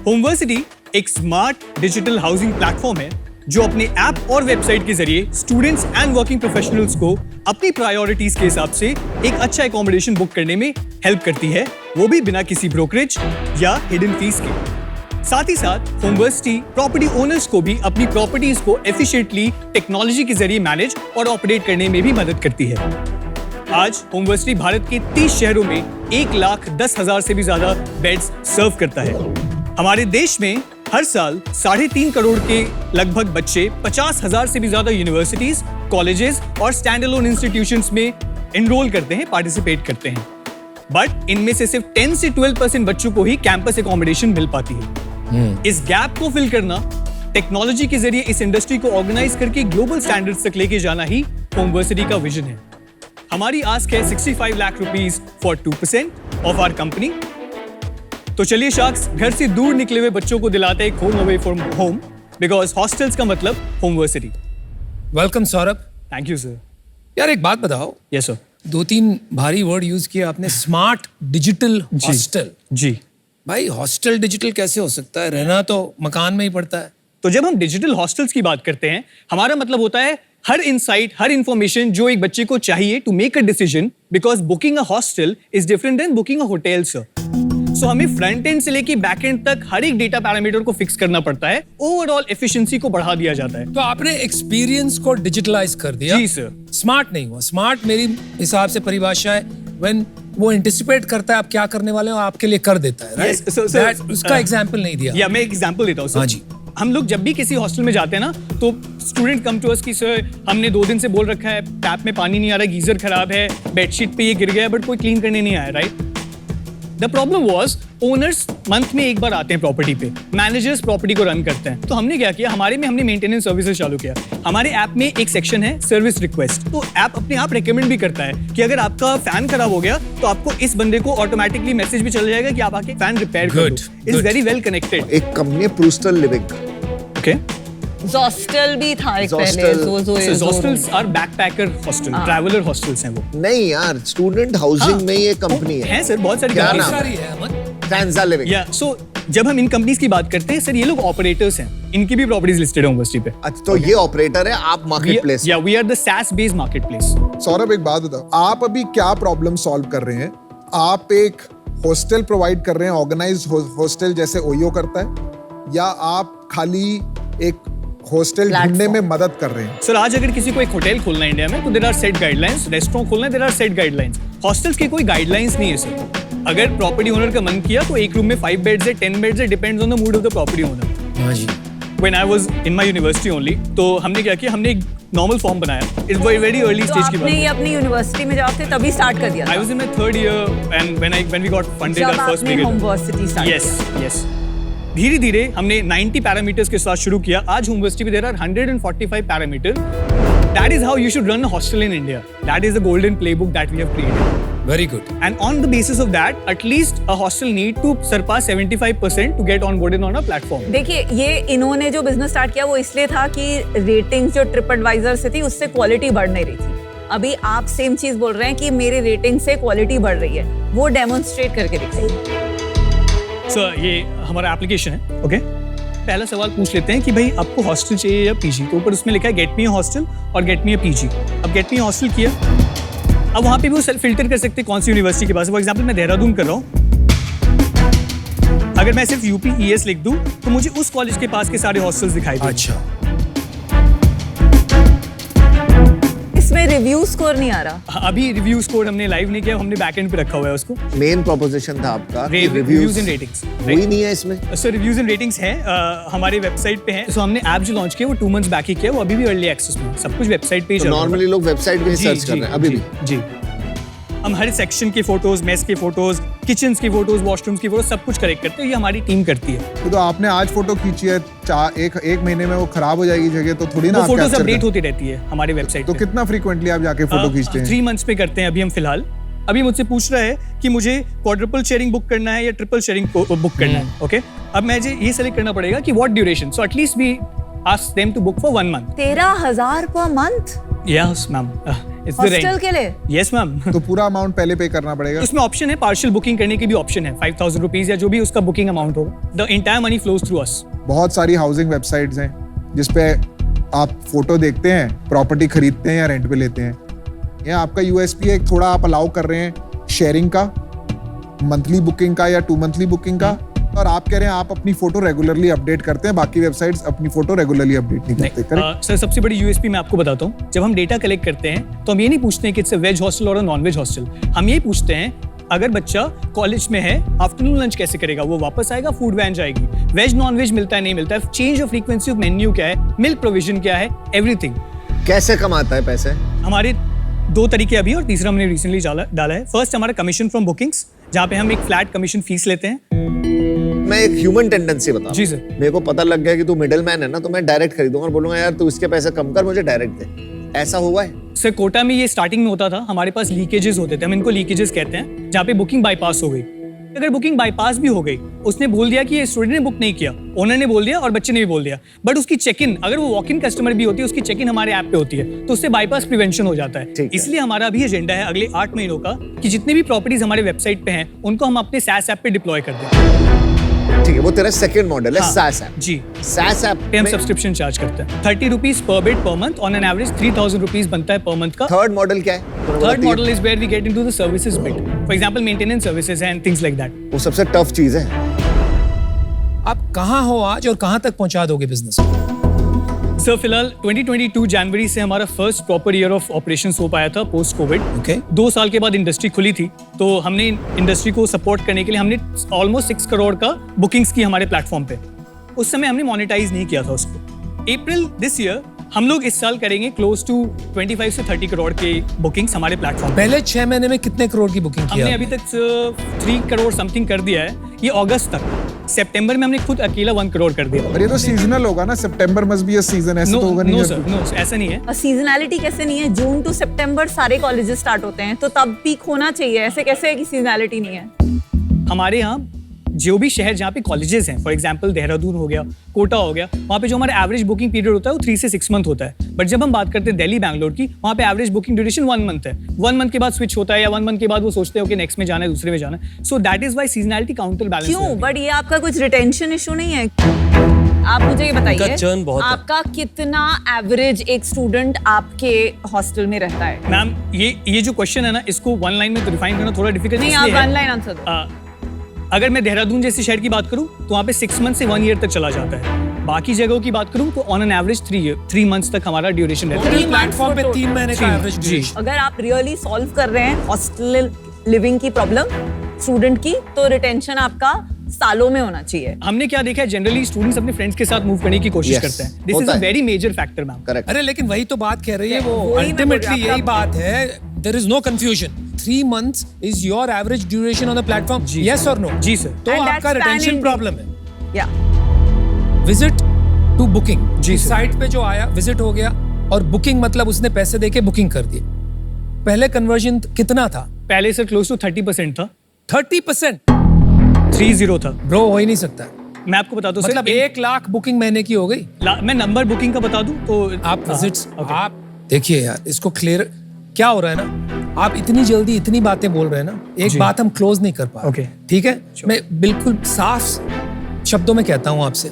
होमवर्सिटी एक स्मार्ट डिजिटल हाउसिंग प्लेटफॉर्म है जो अपने ऐप और वेबसाइट के जरिए स्टूडेंट्स एंड वर्किंग प्रोफेशनल्स को अपनी प्रायोरिटीज के हिसाब से एक अच्छा एकोमोडेशन बुक करने में हेल्प करती है, वो भी बिना किसी ब्रोकरेज या हिडन फीस के। साथ ही साथ होमवर्सिटी प्रॉपर्टी ओनर्स को भी अपनी प्रॉपर्टीज को एफिशिएंटली टेक्नोलॉजी के जरिए मैनेज और ऑपरेट करने में भी मदद करती है। आज होमवर्सिटी भारत के 30 शहरों में 1,10,000 से भी ज्यादा बेड्स सर्व करता है। हमारे देश में हर साल 3.5 करोड़ के लगभग बच्चे 50,000 से भी ज्यादा यूनिवर्सिटीज, कॉलेजेस और स्टैंड अलोन इंस्टीट्यूशंस में एनरोल करते हैं, पार्टिसिपेट करते हैं। बट इनमें से सिर्फ 10 से 12% बच्चों को ही कैंपस एकोमोडेशन मिल पाती है। इस गैप को फिल करना, टेक्नोलॉजी के जरिए इस इंडस्ट्री को ऑर्गेनाइज करके ग्लोबल स्टैंडर्ड्स तक लेके जाना ही होमवर्सिटी का विजन है। हमारी आस्क है 65 lakh rupees for 2% of our company. तो चलिए शार्क्स, घर से दूर निकले हुए बच्चों को दिलाते हैं home away from home, because hostels का मतलब homeversity. Welcome Saurabh. Thank you sir. यार एक बात बताओ। Yes sir. 2-3 भारी वर्ड यूज किए आपने, स्मार्ट डिजिटल हॉस्टल। जी भाई, हॉस्टल डिजिटल कैसे हो सकता है? रहना तो मकान में ही पड़ता है। तो जब हम डिजिटल हॉस्टल्स की बात करते हैं, हमारा मतलब होता है हर इनसाइट, हर इंफॉर्मेशन जो एक बच्चे को चाहिए to make a decision, because booking a hostel is different than booking a hotel sir. So हमें फ्रंट एंड से लेके बैक एंड तक हर एक डेटा पैरामीटर को फिक्स करना पड़ता है, ओवरऑल एफिशिएंसी को बढ़ा दिया जाता है। तो आपने एक्सपीरियंस को डिजिटलाइज कर दिया। जी सर। स्मार्ट नहीं हुआ। स्मार्ट मेरी हिसाब से परिभाषा है व्हेन वो एंटिसिपेट करता है आप क्या करने वाले हो, आपके लिए कर देता है, राइट? उसका एग्जांपल नहीं दिया। या मैं एग्जांपल देता हूं सर। हाँ जी। हम लोग जब भी किसी हॉस्टल में जाते हैं ना, तो स्टूडेंट कम टू अस कि सर हमने 2 दिन से बोल रखा है टैप में पानी नहीं आ रहा, गीजर खराब है, बेडशीट पे ये गिर गया, बट कोई क्लीन करने नहीं आया, right? The problem was owners month में एक बार आते हैं प्रॉपर्टी पे, मैनेजर्स प्रॉपर्टी को रन करते हैं। तो हमने क्या किया, हमारे में हमने मेंटेनेंस सर्विसेज चालू किया। हमारे ऐप में एक सेक्शन है सर्विस रिक्वेस्ट, तो ऐप अपने आप रेकमेंड भी करता है कि अगर आपका फैन खराब हो गया तो आपको इस बंदे को ऑटोमेटिकली मैसेज भी चल जाएगा कि आप आके फैन रिपेयर कर दो। It's very well connected. एक कंपनी है प्रूस्टल लिविंग। ओके। हॉस्टल भी था एक पहले। Hostels are backpacker hostel, traveller hostels हैं वो। नहीं यार, स्टूडेंट हाउसिंग में ये कंपनी है सर, बहुत सारी क्या कंपनीज नाम है? ट्रांजा लिविंग। या सो जब हम इन कंपनीज की बात करते हैं सर, ये लोग ऑपरेटर्स हैं, इनकी भी प्रॉपर्टीज लिस्टेड है यूनिवर्सिटी पे। अच्छा, तो ये ऑपरेटर है, आप मार्केट प्लेस। या we are the SaaS based marketplace. Saurabh एक बात बताओ, आप अभी क्या प्रॉब्लम सॉल्व कर रहे हैं? आप एक हॉस्टल प्रोवाइड कर रहे हैं, ऑर्गेनाइज्ड हॉस्टल जैसे ओयो करता है, या आप खाली एक हॉस्टल ढूंढने में मदद कर रहे हैं? सर आज अगर किसी को एक होटल खोलना है इंडिया में, तो there are set guidelines. Restaurant खोलना है, there are set guidelines. Hostels की कोई गाइडलाइंस नहीं है सर। अगर प्रॉपर्टी ओनर का मन किया तो एक रूम में 5 बेड्स है, 10 बेड्स है, depends on the mood off the property owner. हाँ जी। When I was in my university only, तो हमने क्या किया, हमने एक नॉर्मल फॉर्म बनाया। It's very early तो stage की बात आपने ये अपनी यूनिवर्सिटी में जब थे तभी स्टार्ट कर दिया था? I was in my 3rd year and when we got funded our first जब आपने होमवर्सिटी स्टार्ट किया? Yes. धीरे धीरे हमने 90 पैरामीटर्स के साथ शुरू किया। आज यूनिवर्सिटी में there are 145 parameter. That is how you should run a hostel in India. That is the golden playbook that we have created. Very good. And on the basis of that, at least a hostel need to surpass 75% to get onboarded on a platform. देखिए, ये इन्होंने जो business start किया वो इसलिए था कि ratings जो ट्रिप एडवाइजर से थी उससे क्वालिटी बढ़ नहीं रही थी। अभी आप सेम चीज बोल रहे हैं कि मेरे रेटिंग से क्वालिटी बढ़ रही है, वो डेमोन्स्ट्रेट करके दिखाइए। सर ये हमारा एप्लीकेशन है। ओके, पहला सवाल पूछ लेते हैं कि भाई आपको हॉस्टल चाहिए या पीजी? तो ऊपर उसमें लिखा है गेट मी अ हॉस्टल और गेट मी अ पीजी। अब गेट मी अ हॉस्टल किया, अब वहां पे भी वो सेल्फ फिल्टर कर सकते हैं कौन सी यूनिवर्सिटी के पास। फॉर एग्जांपल मैं देहरादून कर रहा हूँ, अगर मैं सिर्फ UP-ES लिख दूं तो मुझे उस कॉलेज के पास के सारे हॉस्टल्स दिखाई देंगे। अच्छा, इसमें रिव्यू स्कोर नहीं आ रहा। अभी रिव्यू स्कोर हमने लाइव नहीं किया, हमने बैकएंड पे रखा हुआ है उसको। मेन प्रोपोजिशन था आपका रिव्यूज एंड रेटिंग्स, वही नहीं है इसमें। सर रिव्यूज एंड रेटिंग्स हैं हमारे वेबसाइट पे हैं। सो हमने ऐप जो लॉन्च किया वो 2 मंथ्स बैक ही किया, वो अभी भी अर्ली एक्सेस में, सब कुछ वेबसाइट पे ही चल रहा है। नॉर्मली लोग वेबसाइट पे सर्च कर रहे हैं अभी भी। जी, हम हर सेक्शन की फोटोज, मेस की फोटोज, किचन्स की फोटोज, वॉशरूम्स की फोटोज सब कुछ कलेक्ट करते हैं, ये हमारी टीम करती है। तो आपने आज फोटो खींची है, एक महीने में वो खराब हो जाएगी जगह, तो थोड़ी ना वो फोटोज अपडेट होती रहती है हमारे वेबसाइट तो कितना फ्रीक्वेंटली आप जाके फोटो खींचते हैं? 3 मंथ्स पे करते हैं अभी हम फिलहाल। अभी मुझसे पूछ रहा है कि मुझे क्वाड्रुपल शेयरिंग बुक करना है या ट्रिपल शेयरिंग बुक करना है। ओके, अब मुझे ये सेलेक्ट करना पड़ेगा कि what duration, so at least we ask them to book for 1 month. 13,000 पर मंथ? यस मैम, हॉस्टल के लिए? Yes ma'am. तो पूरा अमाउंट पहले पे करना पड़ेगा? उसमें ऑप्शन है, पार्शियल बुकिंग करने की भी ऑप्शन है, 5,000 रुपीज या जो भी उसका बुकिंग अमाउंट होगा। The entire money flows through us. बहुत सारी हाउसिंग वेबसाइट्स हैं जिसपे आप फोटो देखते हैं, प्रॉपर्टी खरीदते हैं या रेंट पे लेते हैं। ये आपका यूएसपी है, थोड़ा आप अलाउ कर रहे हैं शेयरिंग का, मंथली बुकिंग का या 2 मंथली बुकिंग का, और आप कह रहे हैं आप अपनी फोटो रेगुलरली अपडेट करते हैं, बाकी वेबसाइट्स अपनी फोटो रेगुलरली अपडेट नहीं करते। सर सबसे बड़ी यूएसपी मैं आपको बताता हूँ, जब हम डेटा कलेक्ट करते हैं तो हम ये नहीं पूछते हैं कि इट्स अ वेज हॉस्टल और नॉन वेज हॉस्टल। हम ये पूछते हैं अगर बच्चा कॉलेज में है, आफ्टरनून लंच कैसे करेगा, वो वापस आएगा, फूड वैन जाएगी, वेज नॉन वेज मिलता है नहीं मिलता है, change of frequency of menu क्या है, मिल्क प्रोविजन क्या है, एवरीथिंग। कैसे कमाता है पैसे? हमारे 2 तरीके अभी, और तीसरा हमने रिसेंटली डाला है। फर्स्ट हमारा कमीशन फ्रॉम बुकिंग्स, जहाँ पे हम एक फ्लैट कमीशन फीस लेते हैं। मैं एक ह्यूमन टेंडेंसी बताऊं। जी सर। मेरे को पता लग गया कि तू मिडिल मैन है ना, तो मैं डायरेक्ट खरीदूंगा और बोलूंगा यार तू इसके पैसे कम कर, मुझे डायरेक्ट दे। ऐसा हुआ है? सर कोटा में ये स्टार्टिंग में होता था, हमारे पास लीकेजेस होते थे, हम इनको लीकेजेस कहते हैं, जहाँ पे बुकिंग बाईपास हो गई। अगर बुकिंग बाईपास भी हो गई, उसने बोल दिया कि ये स्टूडेंट ने बुक नहीं किया, ओनर ने बोल दिया और बच्चे ने भी बोल दिया, बट उसकी चेक इन, अगर वो वॉक इन कस्टमर भी होती है, उसकी चेक इन हमारे ऐप पे होती है, तो उससे बाईपास प्रिवेंशन हो जाता है। इसलिए हमारा अभी एजेंडा है अगले 8 महीनों का कि जितने भी प्रॉपर्टीज हमारे वेबसाइट पे हैं उनको हम अपने SaaS ऐप पे डिप्लॉय कर दें। ठीक है, वो तेरा सेकंड मॉडल है। SaaS app. जी, SaaS ऐप पे हम सब्सक्रिप्शन चार्ज करते हैं 30 rupees per bed per month, on an average 3,000 rupees बनता है पर मंथ का। थर्ड मॉडल क्या है? Third model is where we get into the services bit, for example maintenance services and things like that. वो सबसे tough चीज है। आप कहाँ हो आज और कहाँ तक पहुंचा दोगे बिजनेस? सर फिलहाल 2022 जनवरी से हमारा first proper year of operations हो पाया था पोस्ट कोविड। ओके। 2 साल के बाद इंडस्ट्री खुली थी, तो हमने इंडस्ट्री को सपोर्ट करने के लिए हमने ऑलमोस्ट 6 करोड़ का बुकिंग्स की हमारे प्लेटफॉर्म पे। उस समय हमने मोनेटाइज नहीं किया था उसको। अप्रैल दिस ईयर हम लोग इस साल करेंगे क्लोज टू 25 से 30 करोड़ के बुकिंग्स हमारे प्लेटफॉर्म। पहले 6 महीने में कितने करोड़ की बुकिंग की? हमने अभी तक 3 करोड़ समथिंग कर दिया है, ये अगस्त तक। सितंबर में हमने खुद अकेला 1 करोड़ कर दिया। और ये तो सीजनल होगा ना, सितंबर मस्ट बी अ सीजन, ऐसे तो होगा नहीं। नो सर, नो ऐसा नहीं है। सीजनैलिटी कैसे नहीं है? जून टू सितंबर सारे कॉलेजेस स्टार्ट होते हैं, तो तब पीक होना चाहिए, ऐसे कैसे है कि सीजनैलिटी नहीं है? हमारे यहाँ जो भी शहर जहाँ पे कॉलेजेस हैं, फॉर एग्जांपल देहरादून हो गया, कोटा हो गया, वहाँ पे जो हमारा एवरेज बुकिंग पीरियड होता है वो 3 से 6 मंथ होता है। बट जब हम बात करते हैं दिल्ली बैंगलोर की, वहाँ पे एवरेज बुकिंग ड्यूरेशन 1 मंथ है। 1 मंथ के बाद स्विच होता है, या 1 मंथ के बाद वो सोचते हो कि नेक्स्ट में जाना है, दूसरे में जाना है। So that is why seasonality counterbalance. क्यों? बट ये आपका कुछ रिटेंशन इशू नहीं है? आप मुझे ये बताइए, आपका कितना एवरेज एक स्टूडेंट आपके हॉस्टल में रहता है? मैम ये जो क्वेश्चन है ना, इसको 1 लाइन में तो डिफाइन करना थोड़ा डिफिकल्ट नहीं, आप 1 लाइन आंसर दो। अगर मैं देहरादून जैसे शहर की बात करूं तो वहाँ पे 6 मंथ से 1 ईयर तक चला जाता है। बाकी जगहों की बात करूं तो ऑन एन एवरेज 3 मंथ्स तक हमारा ड्यूरेशन रहता है। प्लेटफॉर्म पे 3 महीने का एवरेज ड्यूरेशन। अगर आप रियली सॉल्व कर रहे हैं हॉस्टल लिविंग की प्रॉब्लम स्टूडेंट की, तो रिटेंशन आपका सालों में होना चाहिए। हमने क्या देखा है, जनरली स्टूडेंट्स अपने फ्रेंड्स के साथ मूव करने की कोशिश करते हैं। This is a very major factor ma'am. Correct. अरे लेकिन वही तो बात कह रही है वो, अल्टीमेटली यही बात है। There is no confusion. 3 months is your average duration on the platform? Yes or no? जी सर। तो आपका रिटेंशन प्रॉब्लम है। या विजिट टू बुकिंग, जी साइट पे जो आया विजिट हो गया, और बुकिंग मतलब उसने पैसे देके बुकिंग कर दी। पहले कन्वर्जन कितना था? पहले सर क्लोज टू 30% था। 30%? 30 था ब्रो, हो ही नहीं सकता। मैं आपको बता दूं मतलब सर, 1 लाख बुकिंग महीने की हो गई। मैं नंबर बुकिंग का बता दूं तो आप विजिट्स, आप देखिए यार, इसको क्लियर क्या हो रहा है ना, आप इतनी जल्दी इतनी बातें बोल रहे हैं ना, एक बात हम क्लोज नहीं कर पा रहे। ठीक है, मैं बिल्कुल साफ शब्दों में कहता हूं आपसे,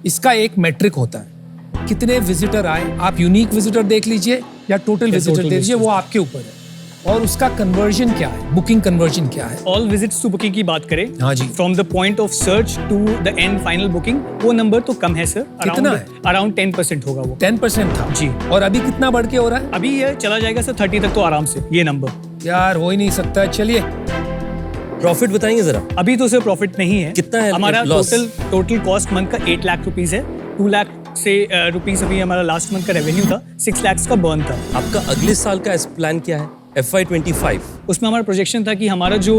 इसका एक मैट्रिक होता है, कितने विजिटर आए। आप यूनिक विजिटर देख लीजिए या टोटल विजिटर देख लीजिए, वो आपके ऊपर है। और उसका कन्वर्जन क्या है, बुकिंग कन्वर्जन क्या है? ऑल विजिट्स टू बुकिंग की बात करें, हाँ जी, from the point of search to the end final booking, वो नंबर तो कम है सर। कितना है? अराउंड 10% होगा वो। 10% था जी। और अभी कितना बढ़ के हो रहा है? अभी ये चला जाएगा सर 30 तक तो आराम से ये नंबर। यार हो ही नहीं सकता। चलिए प्रॉफिट बताएंगे जरा। अभी तो सर प्रॉफिट नहीं है। कितना है हमारा loss? टोटल कॉस्ट मंथ का 8 लाख रुपीस है। 2 लाख से रुपीस अभी हमारा लास्ट मंथ का रेवेन्यू था, 6 लाख का बर्न था। आपका अगले साल का प्लान क्या है? FY25 उसमें हमारा प्रोजेक्शन था कि हमारा जो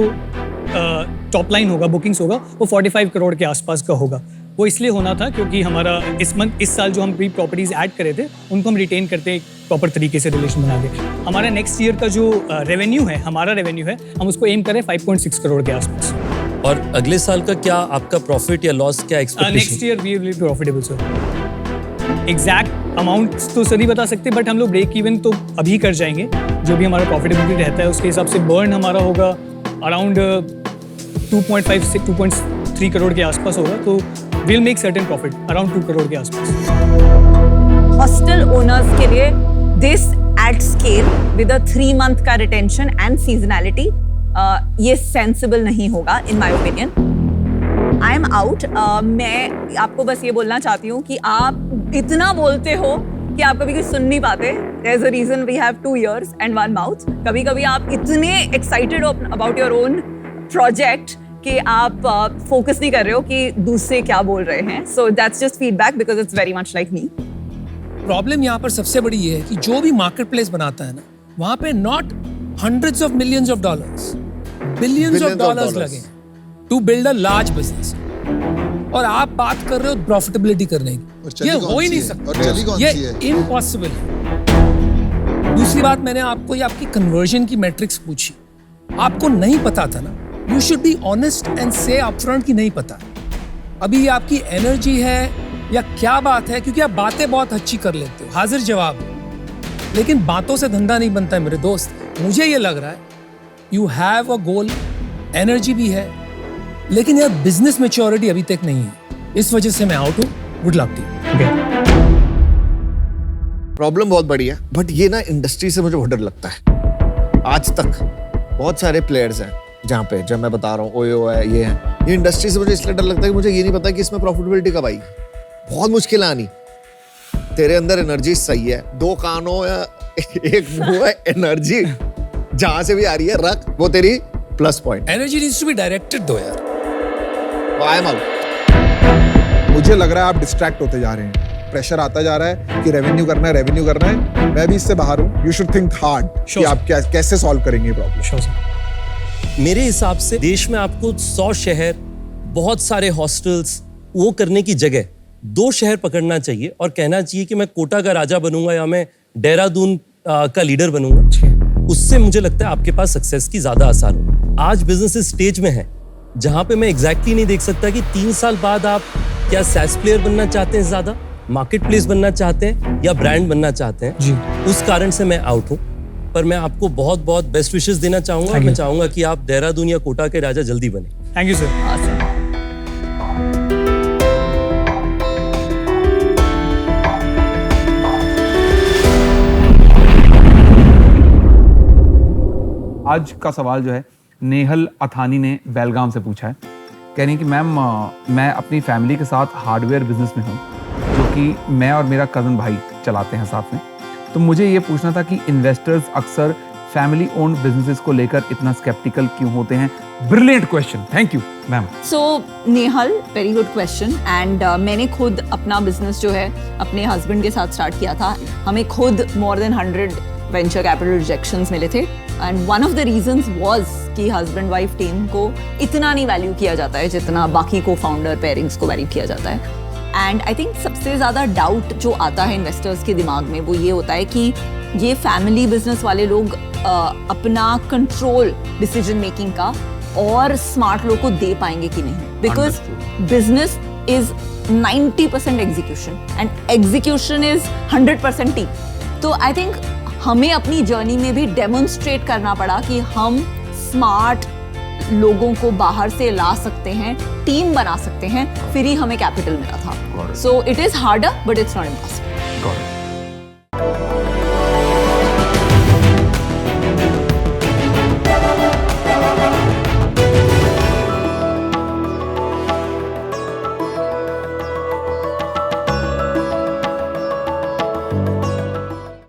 टॉप लाइन होगा, बुकिंग्स होगा, वो 45 करोड़ के आसपास का होगा। वो इसलिए होना था क्योंकि हमारा इस साल जो हम प्री प्रॉपर्टीज ऐड करे थे उनको हम रिटेन करते प्रॉपर तरीके से रिलेशन बना के। हमारा नेक्स्ट ईयर का जो रेवेन्यू है, हमारा रेवेन्यू है, हम उसको एम करें 5.6 करोड़ के आसपास। और अगले साल का क्या आपका प्रॉफिट या लॉस क्या expectation? Next year we will be profitable sir. Exact amount तो सर नहीं बता सकते, बट हम लोग ब्रेक इवन तो अभी कर जाएंगे। जो भी हमारा प्रॉफिटेबिलिटी रहता है उसके हिसाब से बर्न हमारा होगा अराउंड 2.5 से 2.3 करोड़ के आसपास होगा। तो will make certain profit around 2 crore के आसपास। हॉस्टल ओनर्स के लिए this at scale with a 3 month का रिटेंशन एंड सीजनैलिटी ये सेंसिबल नहीं होगा in my opinion. I am out. मैं आपको बस ये बोलना चाहती हूँ कि आप इतना बोलते हो कि आप कभी सुन नहीं पाते। There is a reason we have 2 ears and 1 mouth। कभी कभी आप इतने एक्साइटेड हो अबाउट योर ओन प्रोजेक्ट कि आप फोकस नहीं कर रहे हो कि दूसरे क्या बोल रहे हैं। So that's just feedback because it's very much like me. Problem यहाँ पर सबसे बड़ी ये है कि जो भी मार्केट प्लेस बनाता है ना, वहां पे not hundreds of millions of dollars, billions of dollars लगे to build a large business. और आप बात कर रहे हो प्रॉफिटेबिलिटी करने की, ये हो ही नहीं सकता, ये इम्पॉसिबल है। दूसरी बात, मैंने आपको ये आपकी कन्वर्जन की मैट्रिक्स पूछी, आपको नहीं पता था ना। You should be honest and से अपफ्रंट कि नहीं पता। अभी ये आपकी एनर्जी है या क्या बात है? क्योंकि आप बातें बहुत अच्छी कर लेते हो, हाजिर जवाब, लेकिन बातों से धंधा नहीं बनता है मेरे दोस्त। मुझे ये लग रहा है you have a goal, energy भी है, लेकिन यार बिजनेस मैच्योरिटी अभी तक नहीं है। इस वजह से मैं आउट हूं। Good luck to you. Problem बहुत बड़ी है, बट ये ना इंडस्ट्री से मुझे बहुत डर लगता है। आज तक बहुत सारे प्लेयर्स हैं जहाँ पे, जब मैं बता रहा हूँ ओयो है, ये है, ये इंडस्ट्री से मुझे इसलिए डर लगता है कि मुझे ये नहीं पता कि इसमें प्रॉफिटेबिलिटी कब आई। बहुत मुश्किल आनी। तेरे अंदर एनर्जी सही है, 2 कानों या एक मुंह है, एनर्जी जहां से भी आ रही है रख, वो तेरी plus point. Energy needs to be directed दो यार। I am out. मुझे लग रहा है आप डिस्ट्रैक्ट होते जा रहे हैं। प्रेशर आता जा रहा है कि रेवेन्यू करना है, रेवेन्यू करना है। मैं भी इससे बाहर हूँ। यू शुड थिंक हार्ड कि आप कैसे सॉल्व करेंगे प्रॉब्लम। मेरे हिसाब से देश में आपको 100 शहर, बहुत सारे हॉस्टल्स, वो करने की जगह 2 शहर पकड़ना चाहिए और कहना चाहिए कि मैं कोटा का राजा बनूंगा या मैं देहरादून का लीडर बनूंगा। उससे मुझे लगता है आपके पास सक्सेस की ज्यादा आसार हो। आज बिजनेस इस स्टेज में है जहां पे मैं एग्जैक्टली नहीं देख सकता कि 3 साल बाद आप क्या सैस प्लेयर बनना चाहते हैं, ज्यादा मार्केट प्लेस बनना चाहते हैं या ब्रांड बनना चाहते हैं जी। उस कारण से मैं आउट हूं। पर मैं आपको बहुत बहुत बेस्ट विशेस देना चाहूंगा। मैं चाहूंगा कि आप देहरादून या कोटा के राजा जल्दी बने। Thank you sir. आज का सवाल जो है नेहल अथानी ने बेलगाम से पूछा है। कह रही कि मैम मैं अपनी फैमिली के साथ हार्डवेयर बिजनेस में हूँ, जो कि मैं और मेरा कज़न भाई चलाते हैं साथ में। तो मुझे ये पूछना था कि इन्वेस्टर्स अक्सर फैमिली ओन्ड बिजनेसेस को लेकर इतना स्केप्टिकल क्यों होते हैं? Brilliant question, thank you ma'am. So Nehal, very good question. And मैंने खुद अपना बिजनेस जो है अपने हस्बैंड के साथ स्टार्ट किया था। हमें खुद more than 100 venture capital rejections मिले थे and one of the reasons was कि हस्बैंड वाइफ टीम को इतना नहीं वैल्यू किया जाता है जितना बाकी को फाउंडर पेयरिंग्स को वैल्यू किया जाता है। एंड आई थिंक सबसे ज़्यादा डाउट जो आता है इन्वेस्टर्स के दिमाग में वो ये होता है कि ये फैमिली बिजनेस वाले लोग अपना कंट्रोल डिसीजन मेकिंग का और स्मार्ट लोग को दे पाएंगे कि नहीं, because business is 90% execution and execution is 100% team. तो आई थिंक हमें अपनी जर्नी में भी डेमोन्स्ट्रेट करना पड़ा कि हम स्मार्ट लोगों को बाहर से ला सकते हैं, टीम बना सकते हैं, फिर ही हमें कैपिटल मिला था। So it is harder but it's not impossible.